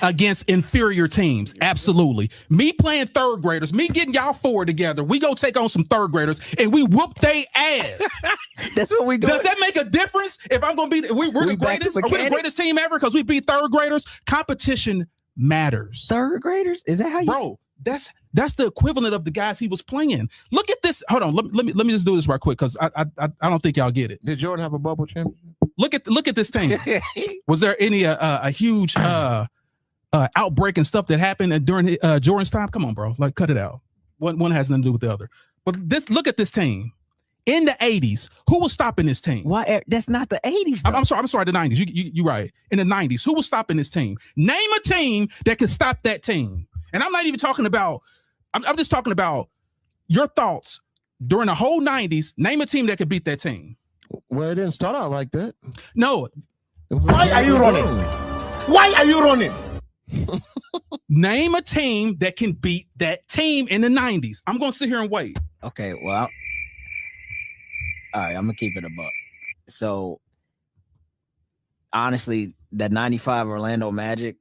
Against inferior teams. Absolutely. Me playing third graders, me getting y'all 4 together, we go take on some third graders and we whoop they ass. That's what we do. Does that make a difference if I'm going to be we're the greatest? Are we the greatest team ever because we beat third graders? Competition matters. Third graders? Is that how you? Bro, that's the equivalent of the guys he was playing. Look at this. Hold on. Let me just do this right quick because I don't think y'all get it. Did Jordan have a bubble championship? Look at this team. Was there any a huge outbreak and stuff that happened during Jordan's time? Come on, bro. Like, cut it out. One has nothing to do with the other. But look at this team. In the 80s, who was stopping this team? Why? That's not the 80s. I'm sorry, the 90s. You're right. In the 90s, who was stopping this team? Name a team that could stop that team. And I'm not even talking about, I'm just talking about your thoughts during the whole 90s. Name a team that could beat that team. Well, it didn't start out like that. No. Why are you running? Why are you running? Name a team that can beat that team in the 90s. I'm going to sit here and wait. Okay, well, all right, I'm going to keep it a buck. So honestly, that 95 Orlando Magic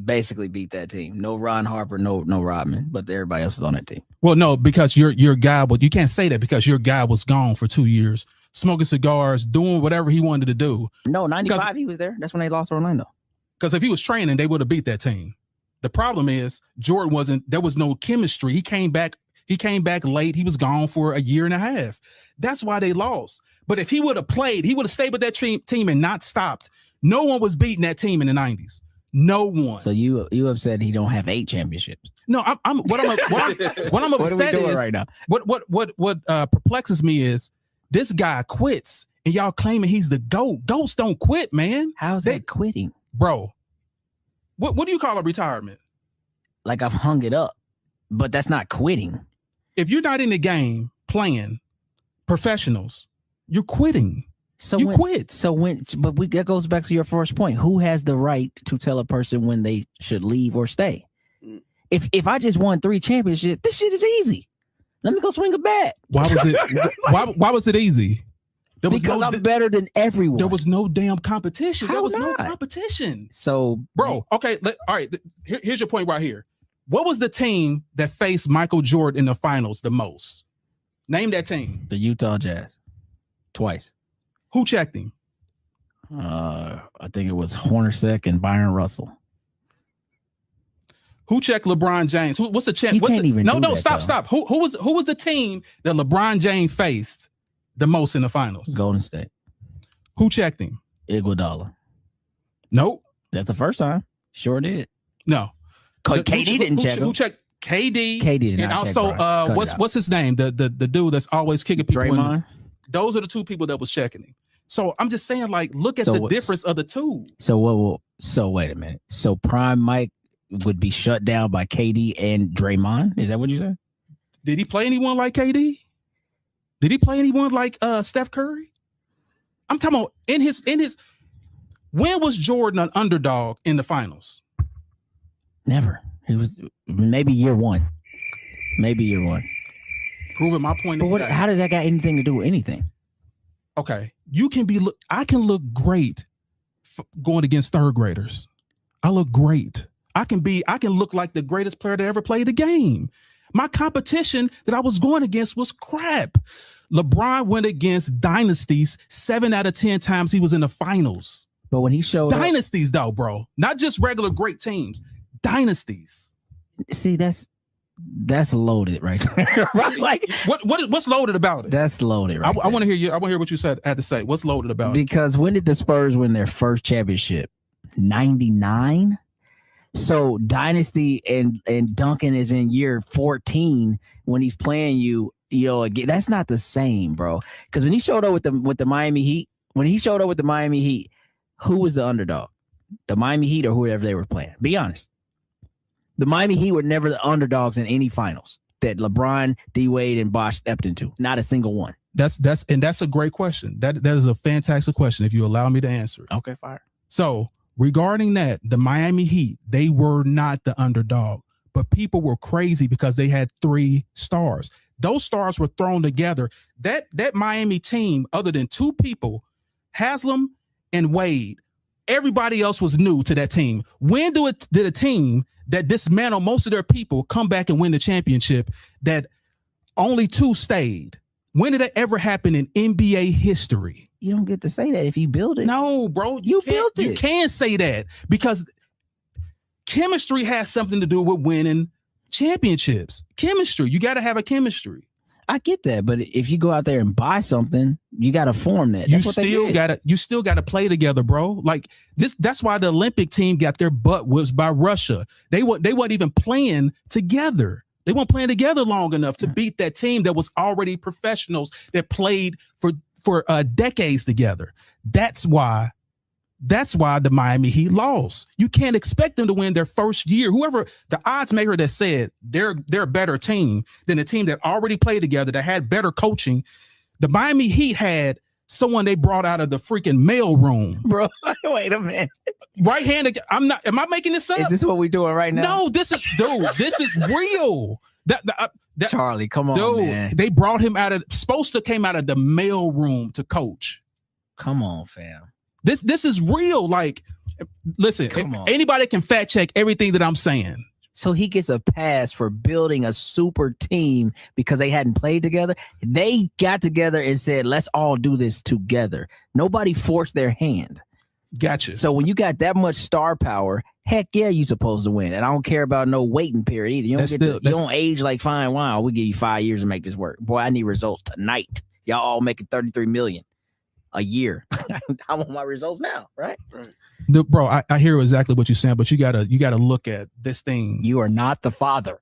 basically beat that team. No Ron Harper, no Rodman, but everybody else was on that team. Well, no, because your guy, but you can't say that because your guy was gone for 2 years, smoking cigars, doing whatever he wanted to do. No, 95 he was there. That's when they lost to Orlando. Because if he was training, they would have beat that team. The problem is Jordan wasn't. There was no chemistry. He came back late. He was gone for a year and a half. That's why they lost. But if he would have played, he would have stayed with that team and not stopped. No one was beating that team in the 90s. No one. So you upset he don't have 8 championships? No, what I'm upset what are we doing is right now? What perplexes me is this guy quits and y'all claiming he's the GOAT. Ghosts don't quit, man. How's that quitting, bro? What do you call a retirement? Like I've hung it up, but that's not quitting. If you're not in the game playing professionals, you're quitting. So you quit. That goes back to your first point. Who has the right to tell a person when they should leave or stay? If I just won 3 championships, this shit is easy. Let me go swing a bat. Why was it? why was it easy? Because I'm better than everyone. There was no damn competition. There was no competition. So, bro, okay, all right. Here's your point right here. What was the team that faced Michael Jordan in the finals the most? Name that team. The Utah Jazz. Twice. Who checked him? I think it was Hornacek and Byron Russell. Who checked LeBron James? What's the champ? You can't even. No, stop. Who was the team that LeBron James faced the most in the finals? Golden State. Who checked him? Iguodala. Nope. That's the first time. Sure did. No. KD didn't check him. Who checked KD? KD did and not check also what's his name? The dude that's always kicking people. Draymond. Those are the 2 people that was checking him. So I'm just saying, like, look at the difference of the 2. So wait a minute. So Prime Mike would be shut down by KD and Draymond? Is that what you said? Did he play anyone like KD? Did he play anyone like Steph Curry? I'm talking about in his. When was Jordan an underdog in the finals? Never. He was maybe year 1. Maybe year 1. Proving my point. But how does that got anything to do with anything? Okay, I can look great going against 3rd graders. I look great. I can look like the greatest player to ever play the game. My competition that I was going against was crap. LeBron went against dynasties 7 out of 10 times he was in the finals. But when he showed dynasties though, bro, not just regular great teams, dynasties. See, that's loaded right there. Right? Like what's loaded about it? That's loaded right I want to hear you. I want to hear what you had to say. What's loaded about it? Because when did the Spurs win their first championship? 99. So dynasty and Duncan is in year 14 when he's playing you. Again, that's not the same, bro. Because when he showed up with the Miami Heat, who was the underdog? The Miami Heat or whoever they were playing? Be honest. The Miami Heat were never the underdogs in any finals that LeBron, D Wade, and Bosh stepped into. Not a single one. That's a great question. That is a fantastic question. If you allow me to answer it. Okay, fire. So regarding that, the Miami Heat, they were not the underdog, but people were crazy because they had 3 stars. Those stars were thrown together. That Miami team, other than 2 people, Haslam and Wade, everybody else was new to that team. When did a team that dismantled most of their people come back and win the championship that only 2 stayed? When did that ever happen in NBA history? You don't get to say that if you build it. No, bro. You built it. You can't say that because chemistry has something to do with winning championships. Chemistry. You got to have a chemistry. I get that, but if you go out there and buy something, you got to form that. That's you still got to play together, bro. Like this. That's why the Olympic team got their butt whipped by Russia. They weren't even playing together. They weren't playing together long enough to beat that team that was already professionals that played for decades together. That's why the Miami Heat lost. You can't expect them to win their first year. Whoever the odds maker that said they're a better team than a team that already played together, that had better coaching. The Miami Heat had someone they brought out of the freaking mail room. Bro, wait a minute. Right-handed. Am I making this up? Is this what we're doing right now? No, this is real. That Charlie, come on, dude, man. they brought him supposed to came out of the mail room to coach. Come on, fam. This is real. Like, listen, anybody can fact check everything that I'm saying. So he gets a pass for building a super team because they hadn't played together. They got together and said, let's all do this together. Nobody forced their hand. Gotcha. So when you got that much star power, heck yeah, you supposed to win. And I don't care about no waiting period either. You don't age like fine wine. We'll give you 5 years to make this work. Boy, I need results tonight. Y'all all making $33 million a year. I want my results now, right? Bro, I hear exactly what you're saying, but you gotta look at this thing. You are not the father.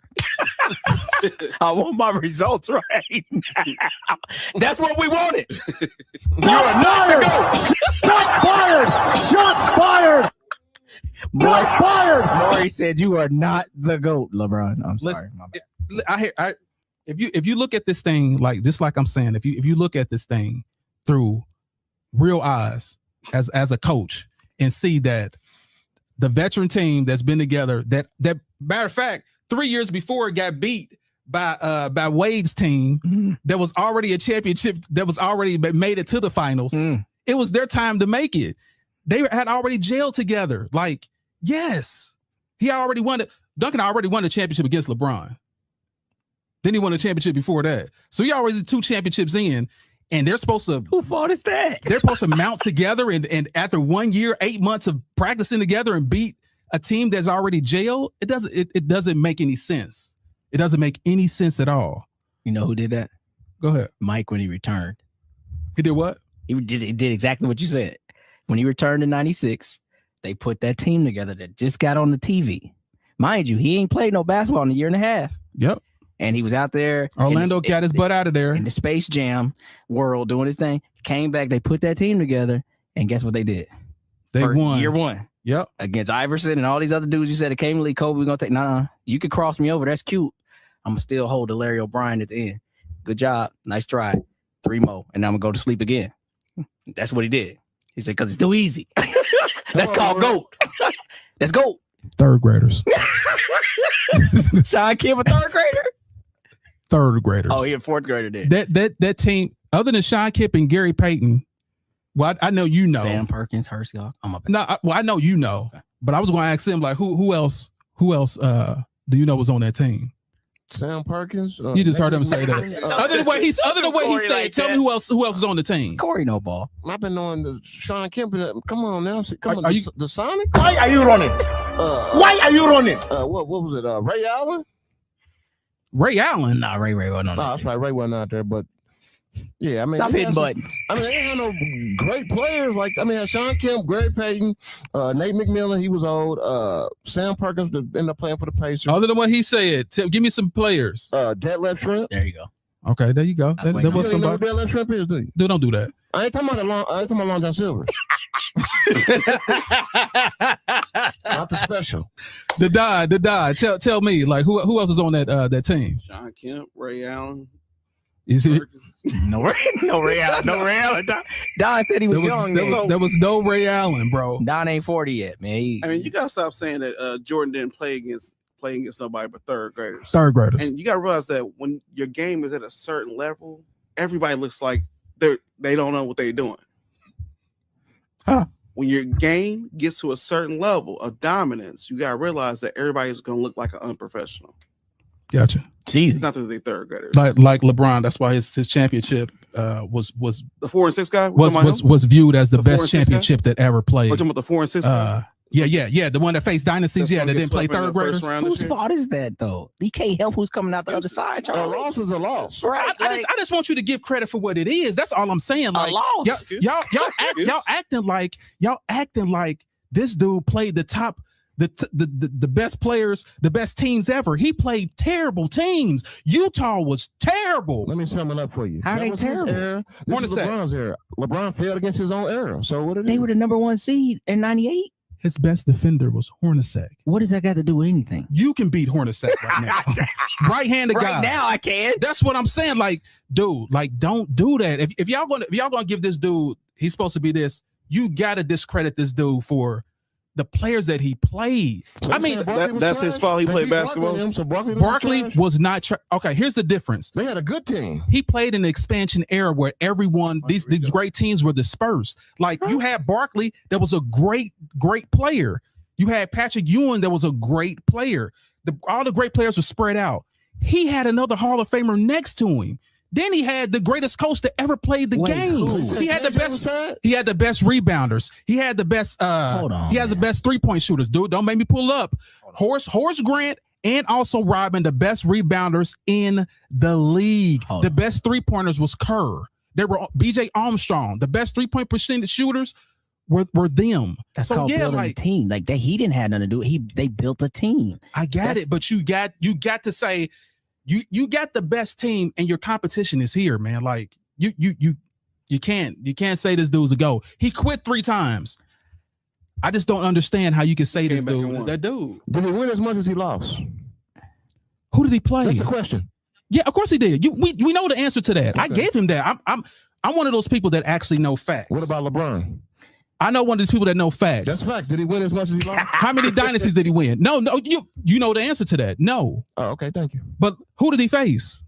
I want my results right now. That's what we wanted. You are not. Shots fired! Shots fired! Shots fired! Maury said you are not the GOAT, LeBron. I'm sorry. Listen, if you look at this thing like I'm saying, if you look at this thing through real eyes as a coach and see that the veteran team that's been together, that matter of fact, 3 years before it got beat by Wade's team, that was already a championship, that was already made it to the finals. It was their time to make it. They had already jailed together. Like, yes, he already won it. Duncan already won the championship against LeBron. Then he won a championship before that. So he already 2 championships in. And they're supposed to. Who fault is that? They're supposed to mount together and after 1 year, 8 months of practicing together and beat a team that's already jailed. It doesn't make any sense. It doesn't make any sense at all. You know who did that? Go ahead. Mike, when he returned. He did what? He did exactly what you said. When he returned in '96, they put that team together that just got on the TV. Mind you, he ain't played no basketball in a year and a half. Yep. And he was out there. Orlando got his butt out of there. In the Space Jam world doing his thing. Came back, they put that team together, and guess what they did? They won. Year 1. Yep. Against Iverson and all these other dudes you said that came to league. Kobe, we're going to take. Nah, you could cross me over. That's cute. I'm going to still hold the Larry O'Brien at the end. Good job. Nice try. 3 more. And now I'm going to go to sleep again. That's what he did. He said, because it's too easy. That's called GOAT. That's GOAT. 3rd graders. Sean Kemp, a 3rd grader? 3rd graders. Oh, he a 4th grader then. That team, other than Sean Kemp and Gary Payton, well, I know you know. Sam Perkins, Hershey. I know you know. Okay. But I was going to ask him, like, who else do you know was on that team? Sam Perkins. You just heard him say that. Other than what he said, like tell me who else is on the team. Corey no ball. I've been knowing the Sean Kemp. Come on now. Are you the Sonic? Why are you running? Why are you running? What was it? Ray Allen? Ray Allen? Nah, Ray wasn't on. No, that's right. Ray wasn't out there, but yeah, I mean, stop hitting buttons. I mean, they had no great players. Like, I mean, Sean Kemp, Gary Payton, Nate McMillan, he was old. Sam Perkins ended up playing for the Pacers. Other than what he said, give me some players. Detlef Shrimp. There you go. Okay, there you go. That was somebody. You know who Detlef Shrimp is, do you? Dude, don't do that. I ain't talking about Long John Silver. Not the special. The die. Tell me, like, who else was on that team? Sean Kemp, Ray Allen. You see? No Ray Allen. Don said he was young. There was no Ray Allen, bro. Don ain't 40 yet, man. I mean, you gotta stop saying that Jordan didn't play against nobody but 3rd graders. 3rd graders. And you gotta realize that when your game is at a certain level, everybody looks like they don't know what they're doing. Huh. When your game gets to a certain level of dominance, you gotta realize that everybody's gonna look like an unprofessional. Gotcha. It's not that they 3rd graders. Like LeBron, that's why his championship was the 4 and 6 guy was viewed as the best championship that ever played. We're talking about the 4 and 6 guy. Yeah. The one that faced dynasties, that didn't play 3rd graders. Whose fault is that though? You can't help who's coming out the other side. A loss is a loss. Right. I just want you to give credit for what it is. That's all I'm saying. Like, a loss. Y'all acting like this dude played the best players, the best teams ever. He played terrible teams. Utah was terrible. Let me sum it up for you. How are they terrible? This is LeBron's era. LeBron failed against his own era. So what they were the number 1 seed in '98. His best defender was Hornacek. What does that got to do with anything? You can beat Hornacek right now. Right-handed guy. Right now I can. That's what I'm saying. Like, dude, like, don't do that. If y'all gonna give this dude, he's supposed to be this, you gotta discredit this dude for the players that he played. So I mean, that's his fault. He played basketball. So Barkley was not. Okay, here's the difference. They had a good team. He played in the expansion era where everyone, these great teams were dispersed. Like you had Barkley, that was a great player. You had Patrick Ewing, that was a great player. All the great players were spread out. He had another Hall of Famer next to him. Then he had the greatest coach that ever played the game. He had the best. He had the best rebounders. He had the best. He has the best 3-point shooters. Dude, don't make me pull up. Horace Grant and also Rodman, the best rebounders in the league. The best 3-pointers was Kerr. They were B.J. Armstrong. The best 3-point percentage shooters were them. That's called building a team. Like he didn't have nothing to do with it. They built a team. I got it, but you got to say. You got the best team and your competition is here, man. Like you can't say this dude's a go. He quit 3 times. I just don't understand how you can say this dude is that dude. Did he win as much as he lost? Who did he play? That's the question. Yeah, of course he did. We know the answer to that. Okay. I gave him that. I'm one of those people that actually know facts. What about LeBron? I know one of these people that know facts. That's fact. Did he win as much as he lost? How many dynasties did he win? No, you know the answer to that. No. Oh, okay, thank you. But who did he face?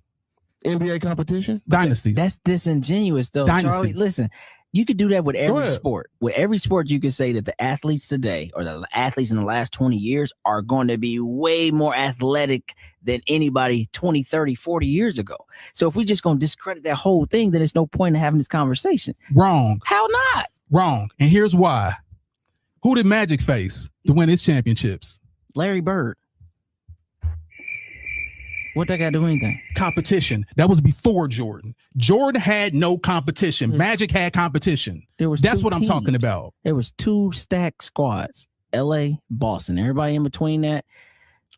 NBA competition? Dynasties. That's disingenuous, though. Dynasties. Charlie, listen, you could do that with every sport. With every sport, you could say that the athletes today or the athletes in the last 20 years are going to be way more athletic than anybody 20, 30, 40 years ago. So if we're just going to discredit that whole thing, then there's no point in having this conversation. Wrong. How not? Wrong. And here's why. Who did Magic face to win his championships? Larry Bird. What that got to do with anything? Competition. That was before Jordan. Jordan had no competition. Magic had competition. That's what I'm talking about. There was 2 stacked squads. LA, Boston. Everybody in between that.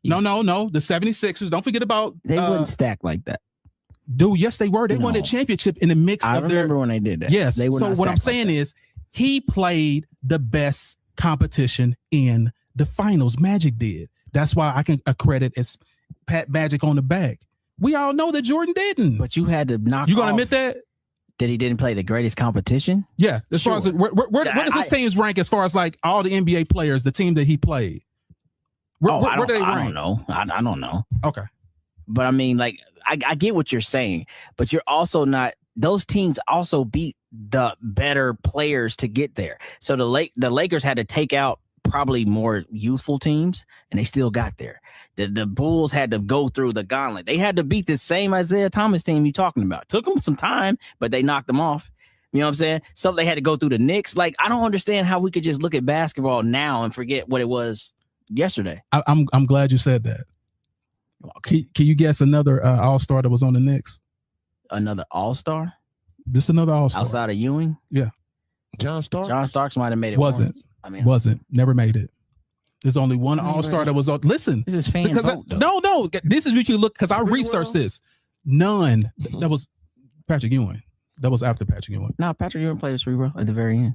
No. The 76ers. Don't forget about they wouldn't stack like that. Dude, yes, they were. They won a championship in the mix I of remember when they did that. Yes. They so what I'm saying is he played the best competition in the finals. Magic did. That's why I can accredit as pat Magic on the back. We all know that Jordan didn't. But you had to knock. You gonna admit that he didn't play the greatest competition? Yeah. As far as where does his teams rank as far as like all the NBA players, the team that he played? Where do they rank? I don't know. I don't know. Okay. But I mean, like, I get what you're saying, but you're also not. Those teams also beat the better players to get there. So the Lakers had to take out probably more youthful teams, and they still got there. The Bulls had to go through the gauntlet. They had to beat the same Isaiah Thomas team you're talking about. Took them some time, but they knocked them off. You know what I'm saying? Stuff they had to go through the Knicks. Like, I don't understand how we could just look at basketball now and forget what it was yesterday. I'm glad you said that. Okay. Can you guess another all-star that was on the Knicks? Another all-star? Just another all-star. Outside of Ewing? Yeah. John Starks? John Starks might have made it Wasn't. once. I mean, wasn't. Never made it. There's only one all-star that was on. Listen. This is fan vote, no. This is what you look, because I researched this. None. That was Patrick Ewing. That was after Patrick Ewing. No, Patrick Ewing played with Cerebro at the very end.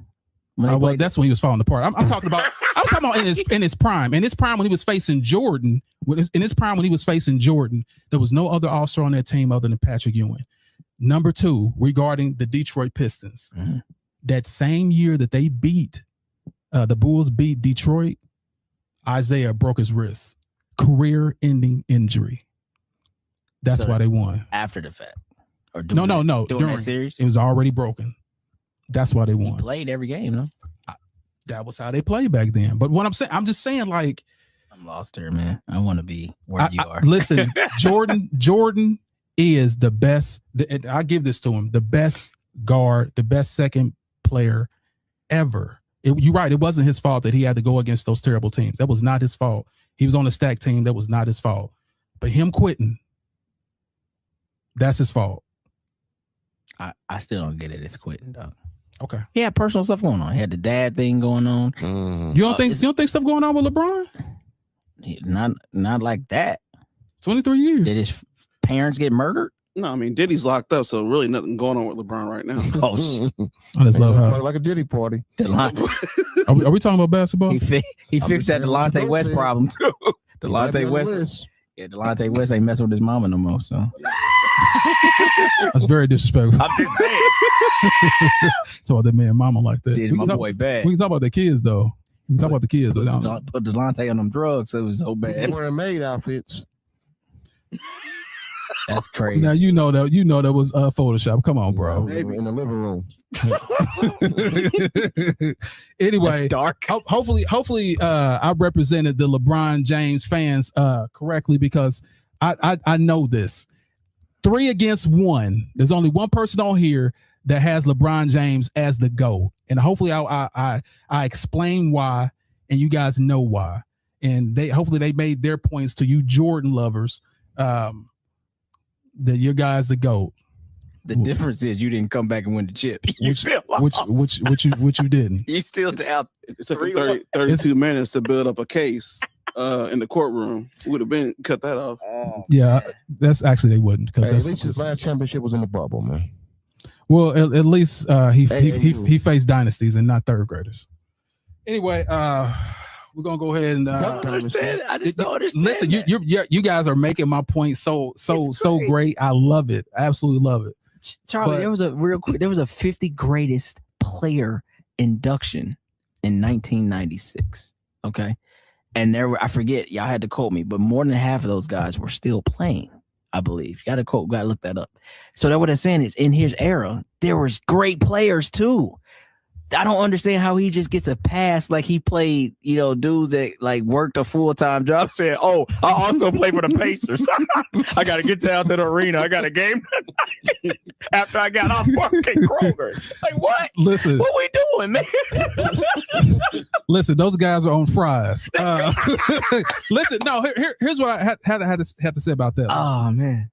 Well, that's when he was falling apart. I'm talking about. I'm talking about in his prime. In his prime when he was facing Jordan. In his prime when he was facing Jordan, there was no other all-star on that team other than Patrick Ewing. Number 2, regarding the Detroit Pistons, that same year that they beat the Bulls beat Detroit, Isaiah broke his wrist, career-ending injury. That's why they won. After the fact, or no. During that series, it was already broken. That's why they won. He played every game, no? That was how they played back then. But what I'm just saying, like, I'm lost there, man. I want to be where you are. Listen, Jordan is the best. I give this to him: the best guard, the best second player ever. You're right. It wasn't his fault that he had to go against those terrible teams. That was not his fault. He was on a stacked team. That was not his fault. But him quitting, that's his fault. I still don't get it. It's quitting, dog. Okay. He had personal stuff going on. He had the dad thing going on. You don't think stuff going on with LeBron? Not like that. 23 years. Did his parents get murdered? No, I mean Diddy's locked up, so really nothing going on with LeBron right now. I just love how like a Diddy party. Are we talking about basketball? He fixed that Delonte West problem too. Delonte West. Yeah, Delonte West ain't messing with his mama no more. So that's very disrespectful. I'm just saying. So that man, mama like that. Did my boy bad. We can talk about the kids though. You talk about the kids. But put Delonte on them drugs, so it was so They bad. wearing maid outfits. That's crazy. now you know that was Photoshop. Come on, bro. In the living room. Anyway, That's dark. hopefully, I represented the LeBron James fans correctly because I know this. 3 against 1. There's only one person on here that has LeBron James as the GOAT, and hopefully I explain why, and you guys know why, and hopefully they made their points to you Jordan lovers. That your guy's the GOAT. The difference is you didn't come back and win the chip. Which you didn't. You still down. It took 32 minutes to build up a case in the courtroom. Would have been cut that off. Yeah, that's actually they wouldn't because at least his last championship was in the bubble, man. Well, at least he faced dynasties and not third graders. Anyway, we're gonna go ahead and I don't understand. I just don't understand. Listen, you guys are making my point so great. I love it. I absolutely love it. Charlie, there was a 50 greatest player induction in 1996. Okay. And I forget, y'all had to quote me, but more than half of those guys were still playing, I believe. You gotta look that up. So that what I'm saying is in his era, there was great players too. I don't understand how he just gets a pass like he played, dudes that like worked a full-time job saying, oh, I also play for the Pacers. I got to get down to the arena. I got a game after I got off fucking Kroger. Like, what? Listen. What we doing, man? Listen, those guys are on fries. Listen, no, here's what I had to say about that. Oh, man.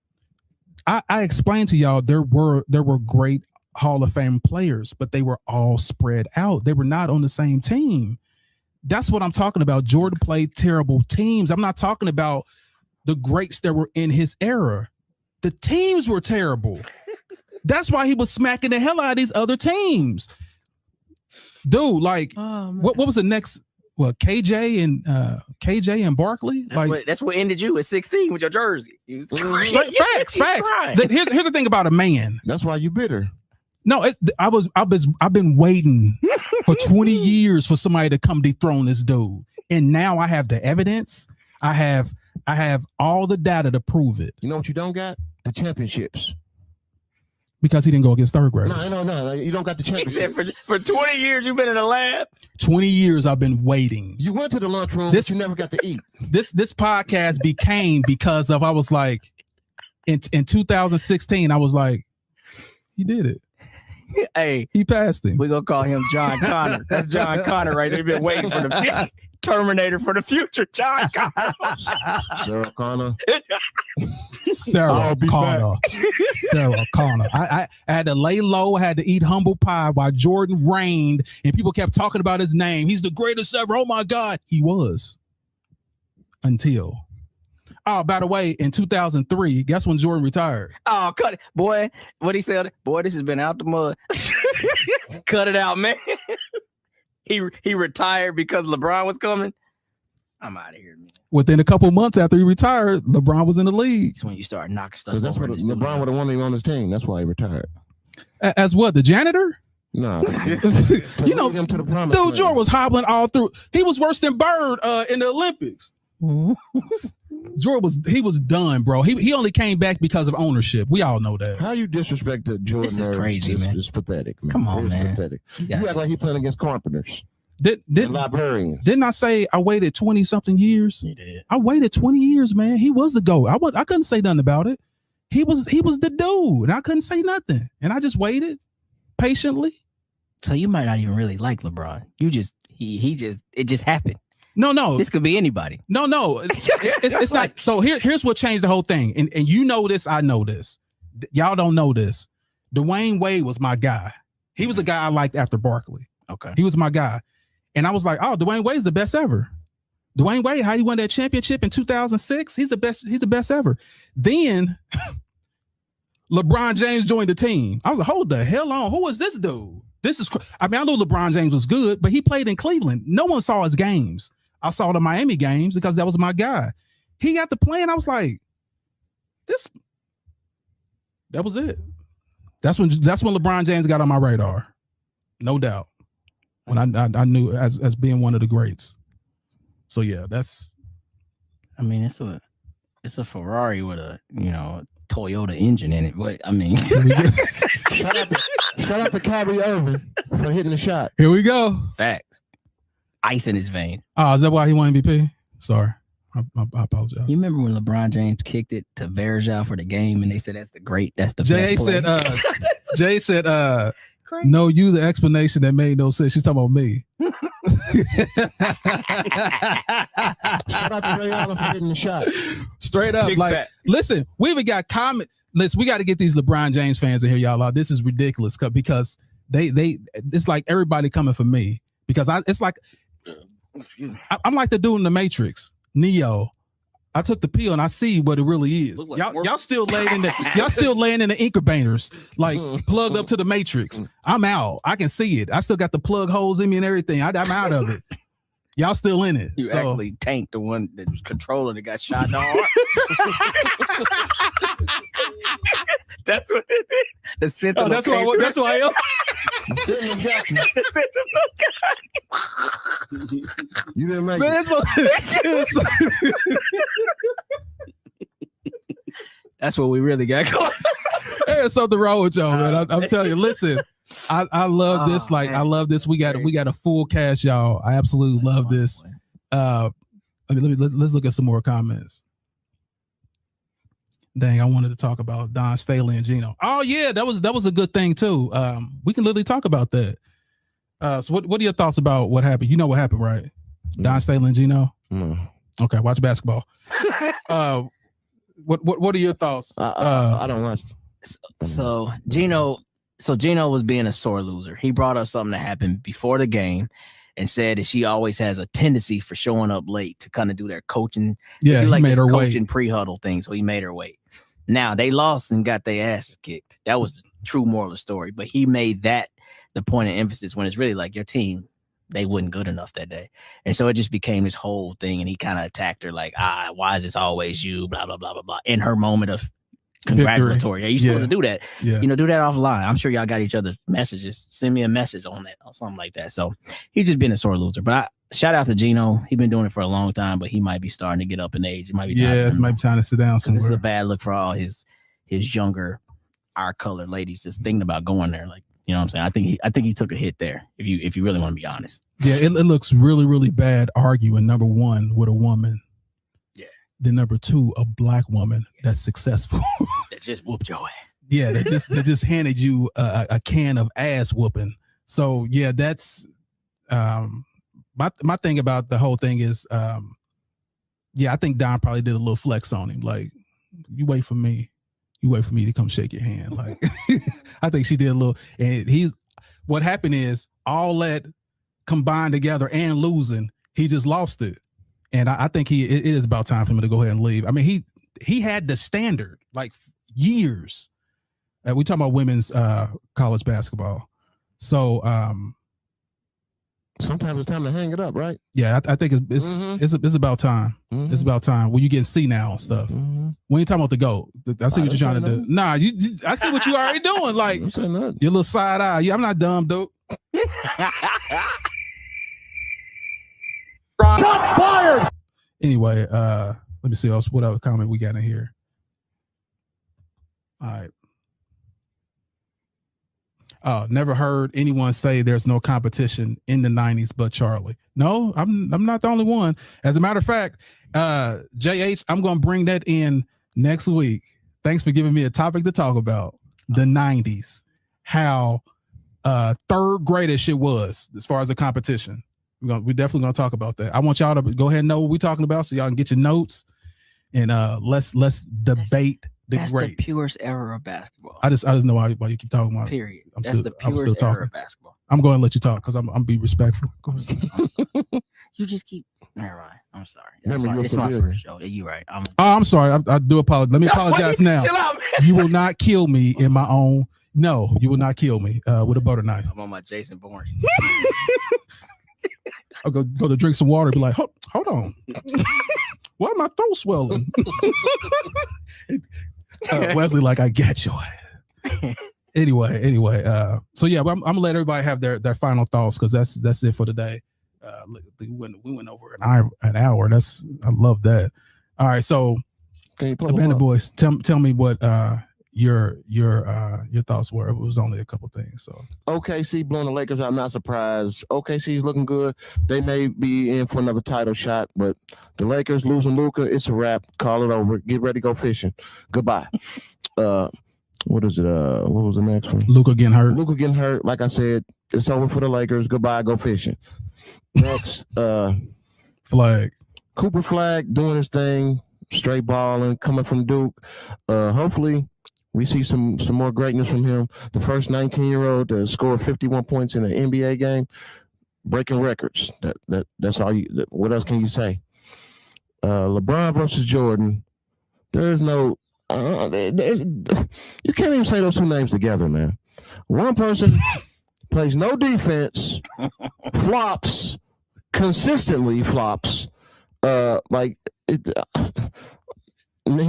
I explained to y'all there were great Hall of Fame players, but they were all spread out. They were not on the same team. That's what I'm talking about. Jordan played terrible teams. I'm not talking about the greats that were in his era. The teams were terrible. That's why he was smacking the hell out of these other teams. Dude, like, what was the next? What, KJ and Barkley? That's what ended you at 16 with your jersey. Facts. Here's the thing about a man. That's why you bitter. No, I've been waiting for 20 years for somebody to come dethrone this dude, and now I have the evidence. I have all the data to prove it. You know what you don't got? The championships. Because he didn't go against third graders. No. You don't got the championships. For 20 years you've been in the lab. 20 years I've been waiting. You went to the lunchroom, but you never got to eat. This podcast became because of I was like in 2016. I was like, he did it. Hey, he passed him. We're gonna call him John Connor. That's John Connor right there. They've been waiting for the Terminator for the future. John Connor. Sarah Connor. Sarah Connor. Sarah Connor. I had to lay low. I had to eat humble pie while Jordan reigned, and people kept talking about his name. He's the greatest ever. Oh my God, he was. Until. Oh, by the way, in 2003, guess when Jordan retired? Oh, cut it. Boy, what he said? Boy, this has been out the mud. Cut it out, man. He retired because LeBron was coming. I'm out of here, man. Within a couple months after he retired, LeBron was in the league. That's when you start knocking stuff over. That's what LeBron would have wanted him on his team. That's why he retired. As what? The janitor? No. You know, him to the promised dude, land. Jordan was hobbling all through. He was worse than Bird in the Olympics. Jordan was done, bro. He only came back because of ownership. We all know that. How you disrespect the Jordan? This is crazy, man. It's pathetic, man. Come on, man. Pathetic. You act like he playing against carpenters. Librarians. Didn't I say I waited 20 something years? You did. I waited 20 years, man. He was the GOAT. I couldn't say nothing about it. He was the dude, and I couldn't say nothing. And I just waited patiently. So you might not even really like LeBron. You just it just happened. No. This could be anybody. No. It's not. So here's what changed the whole thing. And you know this, I know this. Y'all don't know this. Dwayne Wade was my guy. He was the guy I liked after Barkley. Okay. He was my guy. And I was like, oh, Dwayne Wade's the best ever. Dwayne Wade, how he won that championship in 2006? He's the best ever. Then LeBron James joined the team. I was like, hold the hell on. Who is this dude? I know LeBron James was good, but he played in Cleveland. No one saw his games. I saw the Miami games because that was my guy. He got the play, and I was like, that was it. That's when LeBron James got on my radar. No doubt. when I knew as being one of the greats. So yeah, that's. I mean, it's a Ferrari with a Toyota engine in it. But I mean, shout out to Kyrie Irving for hitting the shot. Here we go. Facts. Ice in his vein. Oh, is that why he won MVP? Sorry. I apologize. You remember when LeBron James kicked it to Verjao for the game, and they said that's the best Jay play. Jay said, no, you the explanation that made no sense. She's talking about me. Shout out to Ray Allen for hitting the shot. Straight up. Listen, we even got comment. Listen, we got to get these LeBron James fans in here, y'all. This is ridiculous because it's like everybody coming for me because I'm like the dude in the Matrix. Neo, I took the pill and I see what it really is. Y'all still laying in the incubators, like plugged up to the Matrix. I'm out. I can see it. I still got the plug holes in me and everything. I'm out of it. Y'all still in it. You actually tanked the one that was controlling that got shot in the heart. That's what it is. The sentinel. That's why I am. You didn't make Man, That's what we really got going. There's something wrong with y'all, man. I'm telling you. Listen, I love this. Like, I love this. We got a full cast, y'all. I absolutely love this. Let's look at some more comments. Dang, I wanted to talk about Don Staley and Gino. Oh yeah, that was a good thing too. We can literally talk about that. So what are your thoughts about what happened? You know what happened, right? Don Staley and Gino. No. Okay, watch basketball. What are your thoughts? I don't watch. So Gino was being a sore loser. He brought up something that happened before the game and said that she always has a tendency for showing up late to kind of do their coaching. Yeah, like he made her coaching wait. Pre-huddle thing, so he made her wait. Now they lost and got their asses kicked. That was the true moral of the story. But he made that the point of emphasis when it's really like your team, they wasn't good enough that day. And so it just became this whole thing. And he kind of attacked her like, why is this always you? Blah, blah, blah, blah, blah. In her moment of congratulatory. Are you supposed to do that? Yeah. Do that offline. I'm sure y'all got each other's messages. Send me a message on that or something like that. So he's just been a sore loser. But shout out to Gino. He's been doing it for a long time, but he might be starting to get up in age. It might be time to sit down somewhere. This is a bad look for all his younger, our colored ladies just thinking about going there. Like, you know what I'm saying? I think he took a hit there. If you really want to be honest. Yeah, it looks really, really bad arguing number one with a woman. Yeah. Then number two, a black woman that's successful. That just whooped your ass. Yeah, that just handed you a can of ass whooping. So yeah, that's my thing about the whole thing is I think Don probably did a little flex on him. Like, you wait for me to come shake your hand. Like, I think she did a little. And what happened is all that combined together and losing, he just lost it. And I think it is about time for him to go ahead and leave. I mean, he had the standard like years. We talking about women's college basketball. So sometimes it's time to hang it up, right? Yeah, I think it's about time. Mm-hmm. It's about time. Well, you getting C now and stuff. Mm-hmm. We ain't talking about the GOAT. I see what you're trying to do. Nah, I see what you already doing. Like your little side eye. Yeah, I'm not dumb, dude. Shots fired. Anyway, let me see what other comment we got in here. All right. Never heard anyone say there's no competition in the 90s but Charlie. No, I'm not the only one. As a matter of fact, JH, I'm going to bring that in next week. Thanks for giving me a topic to talk about. The 90s. How third greatest shit was as far as the competition. We're definitely going to talk about that. I want y'all to go ahead and know what we're talking about so y'all can get your notes and let's debate That's the purest era of basketball. I just know why you keep talking about it. Period. That's the purest era of basketball. I'm going to let you talk because I'm be respectful. Go ahead. You just keep. Never mind. I'm sorry. It's my first show. You're right. I'm sorry. I do apologize. Let me apologize now. Chill out, man. You will not kill me in my own. No, you will not kill me with a butter knife. I'm on my Jason Bourne. I'll go to drink some water. Be like, hold on. Why am my throat swelling? Wesley, like, I got you. Anyway, so yeah, I'm gonna let everybody have their final thoughts because that's it for today. We went over an hour. I love that. All right, so Abandoned Boys, tell me what your thoughts were. It was only a couple things. So OKC blowing the Lakers out. I'm not surprised. OKC's looking good. They may be in for another title shot, but the Lakers losing Luka, it's a wrap. Call it over. Get ready to go fishing. Goodbye. What is it? What was the next one? Luka getting hurt. Luka getting hurt. Like I said, it's over for the Lakers. Goodbye. Go fishing. Next, Flag. Cooper Flag doing his thing, straight balling, coming from Duke. Hopefully, we see some more greatness from him. The first 19-year-old to score 51 points in an NBA game, breaking records. That's all. What else can you say? LeBron versus Jordan. There is no. You can't even say those two names together, man. One person plays no defense, flops, consistently flops. He's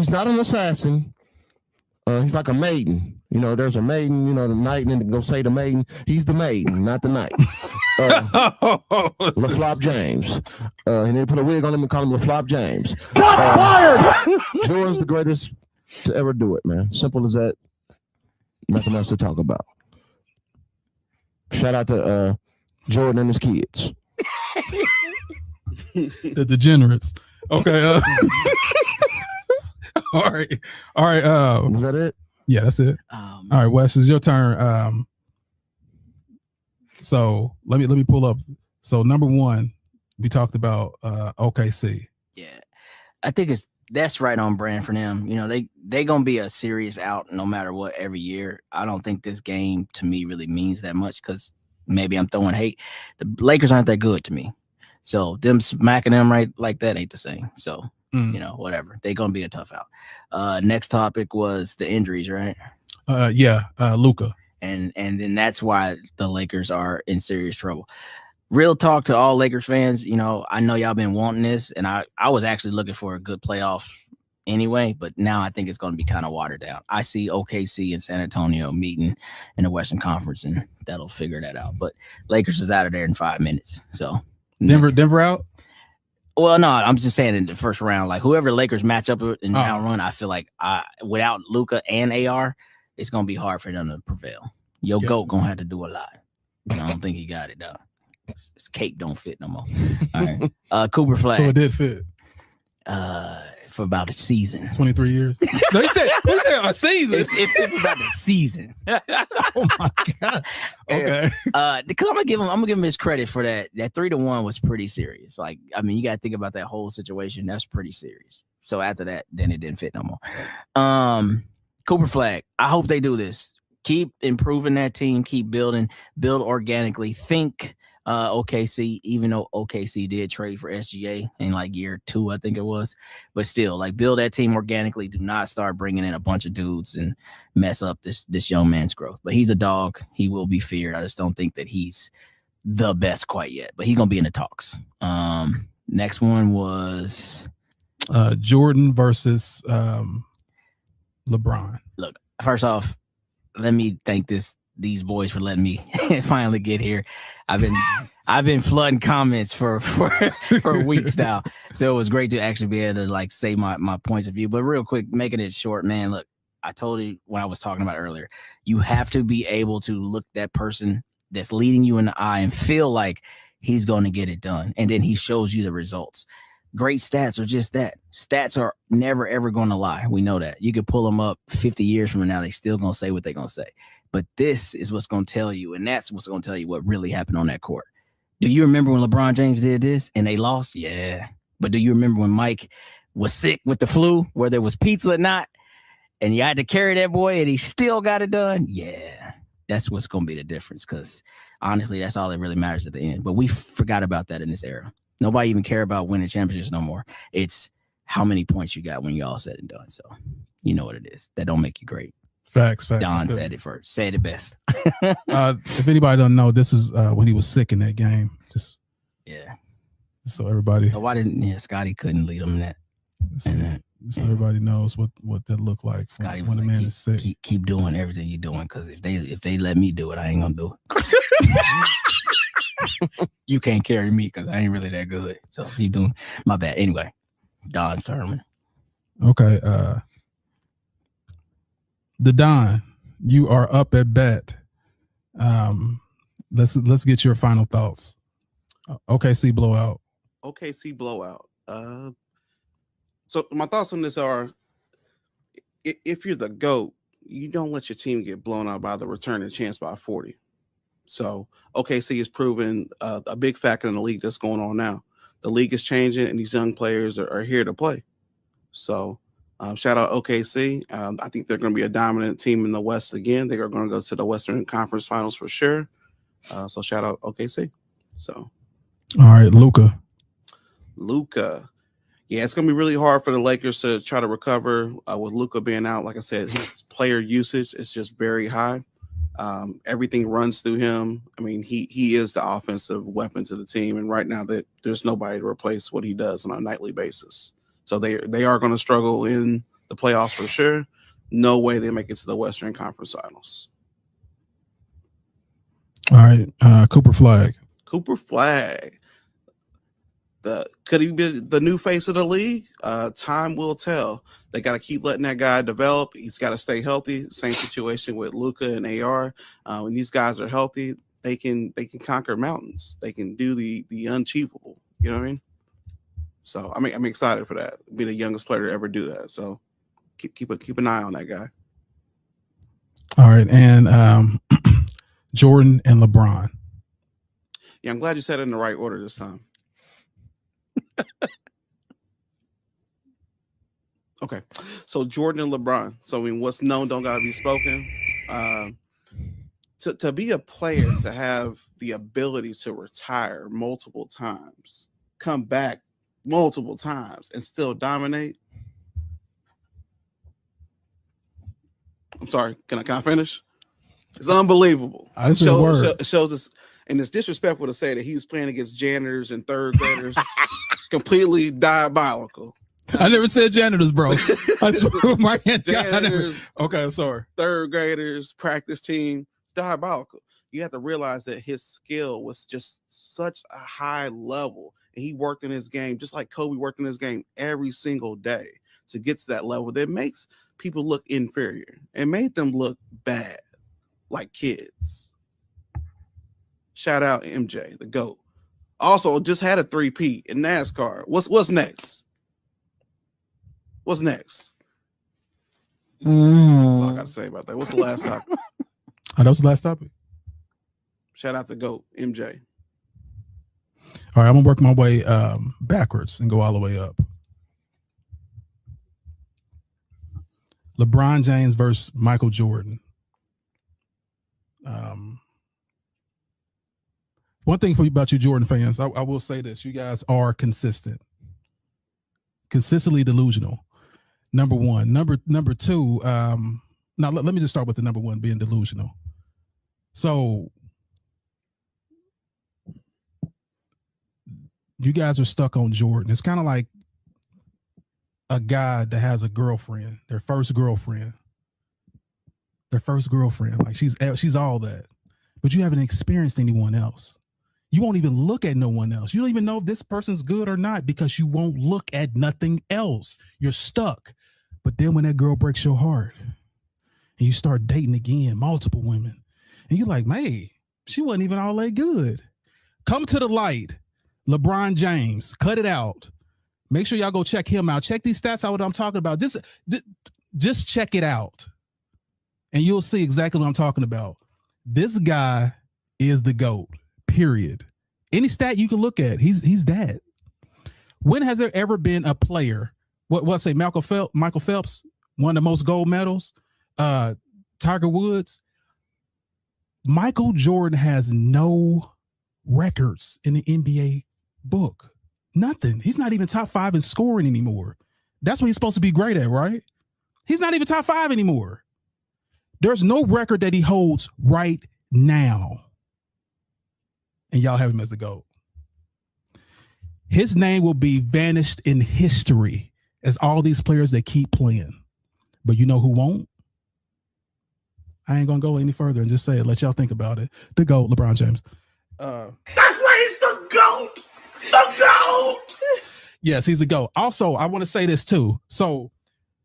not an assassin. He's like a maiden. You know, there's a maiden, you know, the knight, and then go say the maiden. He's the maiden, not the knight. LaFlop James. And then put a wig on him and call him LaFlop James. Fired! Jordan's the greatest to ever do it, man. Simple as that. Nothing else to talk about. Shout out to Jordan and his kids. The degenerates. Okay. All right. Was that it? Yeah, that's it. All right, Wes, it's your turn. So let me pull up. So number one, we talked about OKC. Yeah, I think that's right on brand for them. You know, they gonna be a serious out no matter what every year. I don't think this game to me really means that much because maybe I'm throwing hate. The Lakers aren't that good to me, so them smacking them right like that ain't the same. So you know, whatever. They're gonna be a tough out. Next topic was the injuries, right? Luka. And then that's why the Lakers are in serious trouble. Real talk to all Lakers fans, you know, I know y'all been wanting this, and I was actually looking for a good playoff anyway, but now I think it's going to be kind of watered down. I see OKC and San Antonio meeting in the Western Conference, and that'll figure that out. But Lakers is out of there in 5 minutes. So Denver out? Well, no, I'm just saying in the first round, like whoever Lakers match up in round one, I feel like without Luka and AR, it's going to be hard for them to prevail. Your GOAT going to have to do a lot. I don't think he got it done. His cape don't fit no more. All right. Cooper Flag. So it did fit. For about a season. 23 years. No, he said a season. It's about a season. Oh my God. Okay. Because I'm gonna give him his credit for that. That 3-1 was pretty serious. Like, I mean, you gotta think about that whole situation. That's pretty serious. So after that, then it didn't fit no more. Cooper Flag. I hope they do this. Keep improving that team. Keep build organically. Think OKC, even though OKC did trade for SGA in like year 2, I think it was, but still, like, build that team organically. Do not start bringing in a bunch of dudes and mess up this young man's growth. But he's a dog. He will be feared. I just don't think that he's the best quite yet, but he's gonna be in the talks. Next one was Jordan versus LeBron. Look, first off, let me thank these boys for letting me finally get here. I've been flooding comments for weeks now, so it was great to actually be able to like say my points of view. But real quick, making it short, man. Look, I told you when I was talking about earlier, you have to be able to look that person that's leading you in the eye and feel like he's going to get it done, and then he shows you the results. Great stats are just that. Stats are never, ever going to lie. We know that. You could pull them up 50 years from now. They still going to say what they're going to say. But this is what's going to tell you, and that's what's going to tell you what really happened on that court. Do you remember when LeBron James did this and they lost? Yeah. But do you remember when Mike was sick with the flu, whether it was pizza or not, and you had to carry that boy and he still got it done? Yeah. That's what's going to be the difference, because honestly, that's all that really matters at the end. But we forgot about that in this era. Nobody even care about winning championships no more. It's how many points you got when you all said and done. So you know what it is. That don't make you great. Facts. Don said it first. Said it best. If anybody don't know, this is when he was sick in that game. Just yeah. So everybody. So why didn't Scotty couldn't lead him in that? So everybody knows what that look like Scotty when was a like, man is sick. keep doing everything you're doing, because if they let me do it, I ain't gonna do it. You can't carry me because I ain't really that good. So keep doing. My bad. Anyway, Don's turn. Okay. The Don, you are up at bat. Let's get your final thoughts. OKC blowout. OKC blowout. So my thoughts on this are: if you're the GOAT, you don't let your team get blown out by the returning chance by 40. So OKC is proven a big factor in the league that's going on now. The league is changing, and these young players are here to play. So shout out OKC. I think they're going to be a dominant team in the West again. They are going to go to the Western Conference Finals for sure. So shout out OKC. So, all right, Luka. Yeah, it's going to be really hard for the Lakers to try to recover with Luka being out. Like I said, his player usage is just very high. Everything runs through him. I mean, he is the offensive weapon to the team, and right now that there's nobody to replace what he does on a nightly basis. So they are going to struggle in the playoffs for sure. No way they make it to the Western Conference Finals. All right, Cooper Flag. Could he be the new face of the league? Time will tell. They got to keep letting that guy develop. He's got to stay healthy. Same situation with Luka and AR. When these guys are healthy, they can conquer mountains. They can do the unachievable. You know what I mean? So I'm excited for that. Be the youngest player to ever do that. So keep an eye on that guy. All right, and Jordan and LeBron. Yeah, I'm glad you said it in the right order this time. Okay, so Jordan and LeBron. So I mean, what's known don't gotta be spoken. To be a player, to have the ability to retire multiple times, come back multiple times, and still dominate. I'm sorry. Can I finish? It's unbelievable. It shows us, and it's disrespectful to say that he was playing against janitors and third graders. Completely diabolical. I never said janitors, bro. I swear my hand. Janitors, okay, sorry. Third graders, practice team, diabolical. You have to realize that his skill was just such a high level, and he worked in his game just like Kobe worked in his game every single day to get to that level that makes people look inferior and made them look bad, like kids. Shout out MJ, the GOAT. Also, just had a 3-peat in NASCAR. What's next? What's next? That's all I got to say about that. What's the last topic? That was the last topic. Shout out to GOAT, MJ. All right, I'm going to work my way backwards and go all the way up. LeBron James versus Michael Jordan. One thing about you Jordan fans, I will say this. You guys are consistently delusional. Number one. Number two, now let me just start with the number one, being delusional. So you guys are stuck on Jordan. It's kind of like a guy that has a girlfriend, their first girlfriend. Like she's all that, but you haven't experienced anyone else. You won't even look at no one else. You don't even know if this person's good or not because you won't look at nothing else. You're stuck. But then when that girl breaks your heart and you start dating again, multiple women, and you're like, man, she wasn't even all that good. Come to the light. LeBron James, cut it out. Make sure y'all go check him out. Check these stats out what I'm talking about. Just check it out. And you'll see exactly what I'm talking about. This guy is the GOAT. Period. Any stat you can look at, he's that. When has there ever been a player? What say Michael Phelps, one of the most gold medals? Tiger Woods. Michael Jordan has no records in the NBA book. Nothing. He's not even top 5 in scoring anymore. That's what he's supposed to be great at, right? He's not even top 5 anymore. There's no record that he holds right now. And y'all have him as the GOAT. His name will be vanished in history. as all these players that keep playing. But you know who won't? I ain't gonna go any further and just say it. Let y'all think about it. The GOAT, LeBron James. That's why he's the GOAT. The GOAT. Yes, he's the GOAT. Also, I want to say this too. So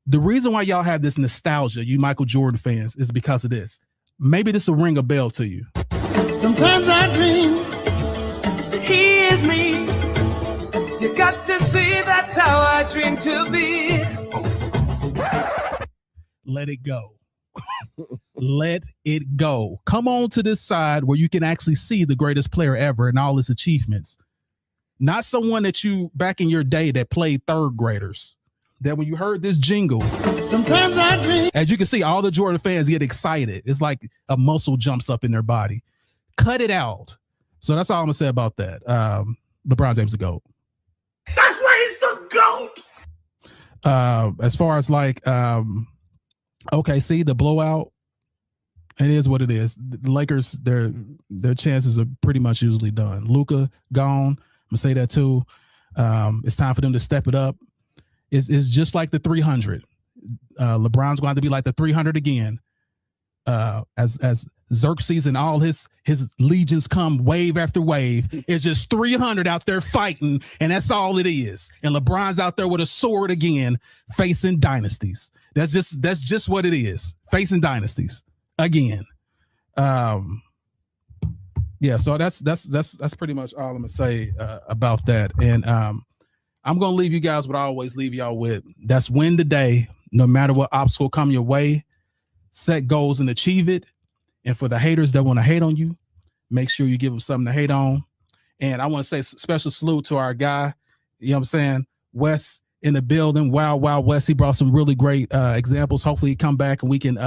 the reason why y'all have this nostalgia, you Michael Jordan fans, is because of this. Maybe this will ring a bell to you. Sometimes I dream that he is me. You got to see that's how I dream to be. Let it go. Let it go. Come on to this side where you can actually see the greatest player ever and all his achievements. Not someone that you back in your day that played third graders. That when you heard this jingle, sometimes I dream. As you can see, all the Jordan fans get excited. It's like a muscle jumps up in their body. Cut it out. So that's all I'm gonna say about that. LeBron James the GOAT. That's why he's the GOAT. As far as like okay, see the blowout. It is what it is. The Lakers, their chances are pretty much usually done. Luka gone. I'm gonna say that too. It's time for them to step it up. It's just like the 300. LeBron's going to be like the 300 again. As Xerxes and all his legions come wave after wave. It's just 300 out there fighting, and that's all it is. And LeBron's out there with a sword again, facing dynasties. That's just what it is. Facing dynasties again. Yeah, so that's pretty much all I'm gonna say about that. And I'm gonna leave you guys what I always leave y'all with. That's win today, no matter what obstacle come your way. Set goals and achieve it. And for the haters that want to hate on you, make sure you give them something to hate on. And I want to say special salute to our guy, you know what I'm saying, Wes in the building. Wow, Wes. He brought some really great examples. Hopefully he come back and we can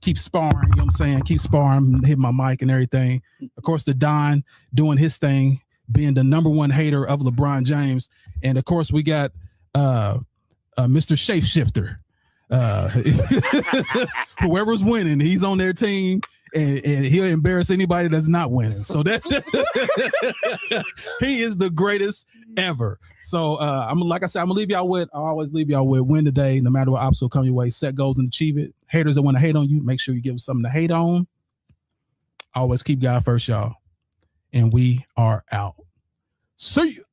keep sparring, you know what I'm saying? Keep sparring, hit my mic and everything. Of course, the Don doing his thing, being the #1 hater of LeBron James. And of course, we got Mr. Shapeshifter. Whoever's winning, he's on their team, and he'll embarrass anybody that's not winning. So that he is the greatest ever. So like I said, I'm gonna leave y'all with. I always leave y'all with win today, no matter what obstacle come your way. Set goals and achieve it. Haters that want to hate on you, make sure you give them something to hate on. Always keep God first, y'all. And we are out. See you.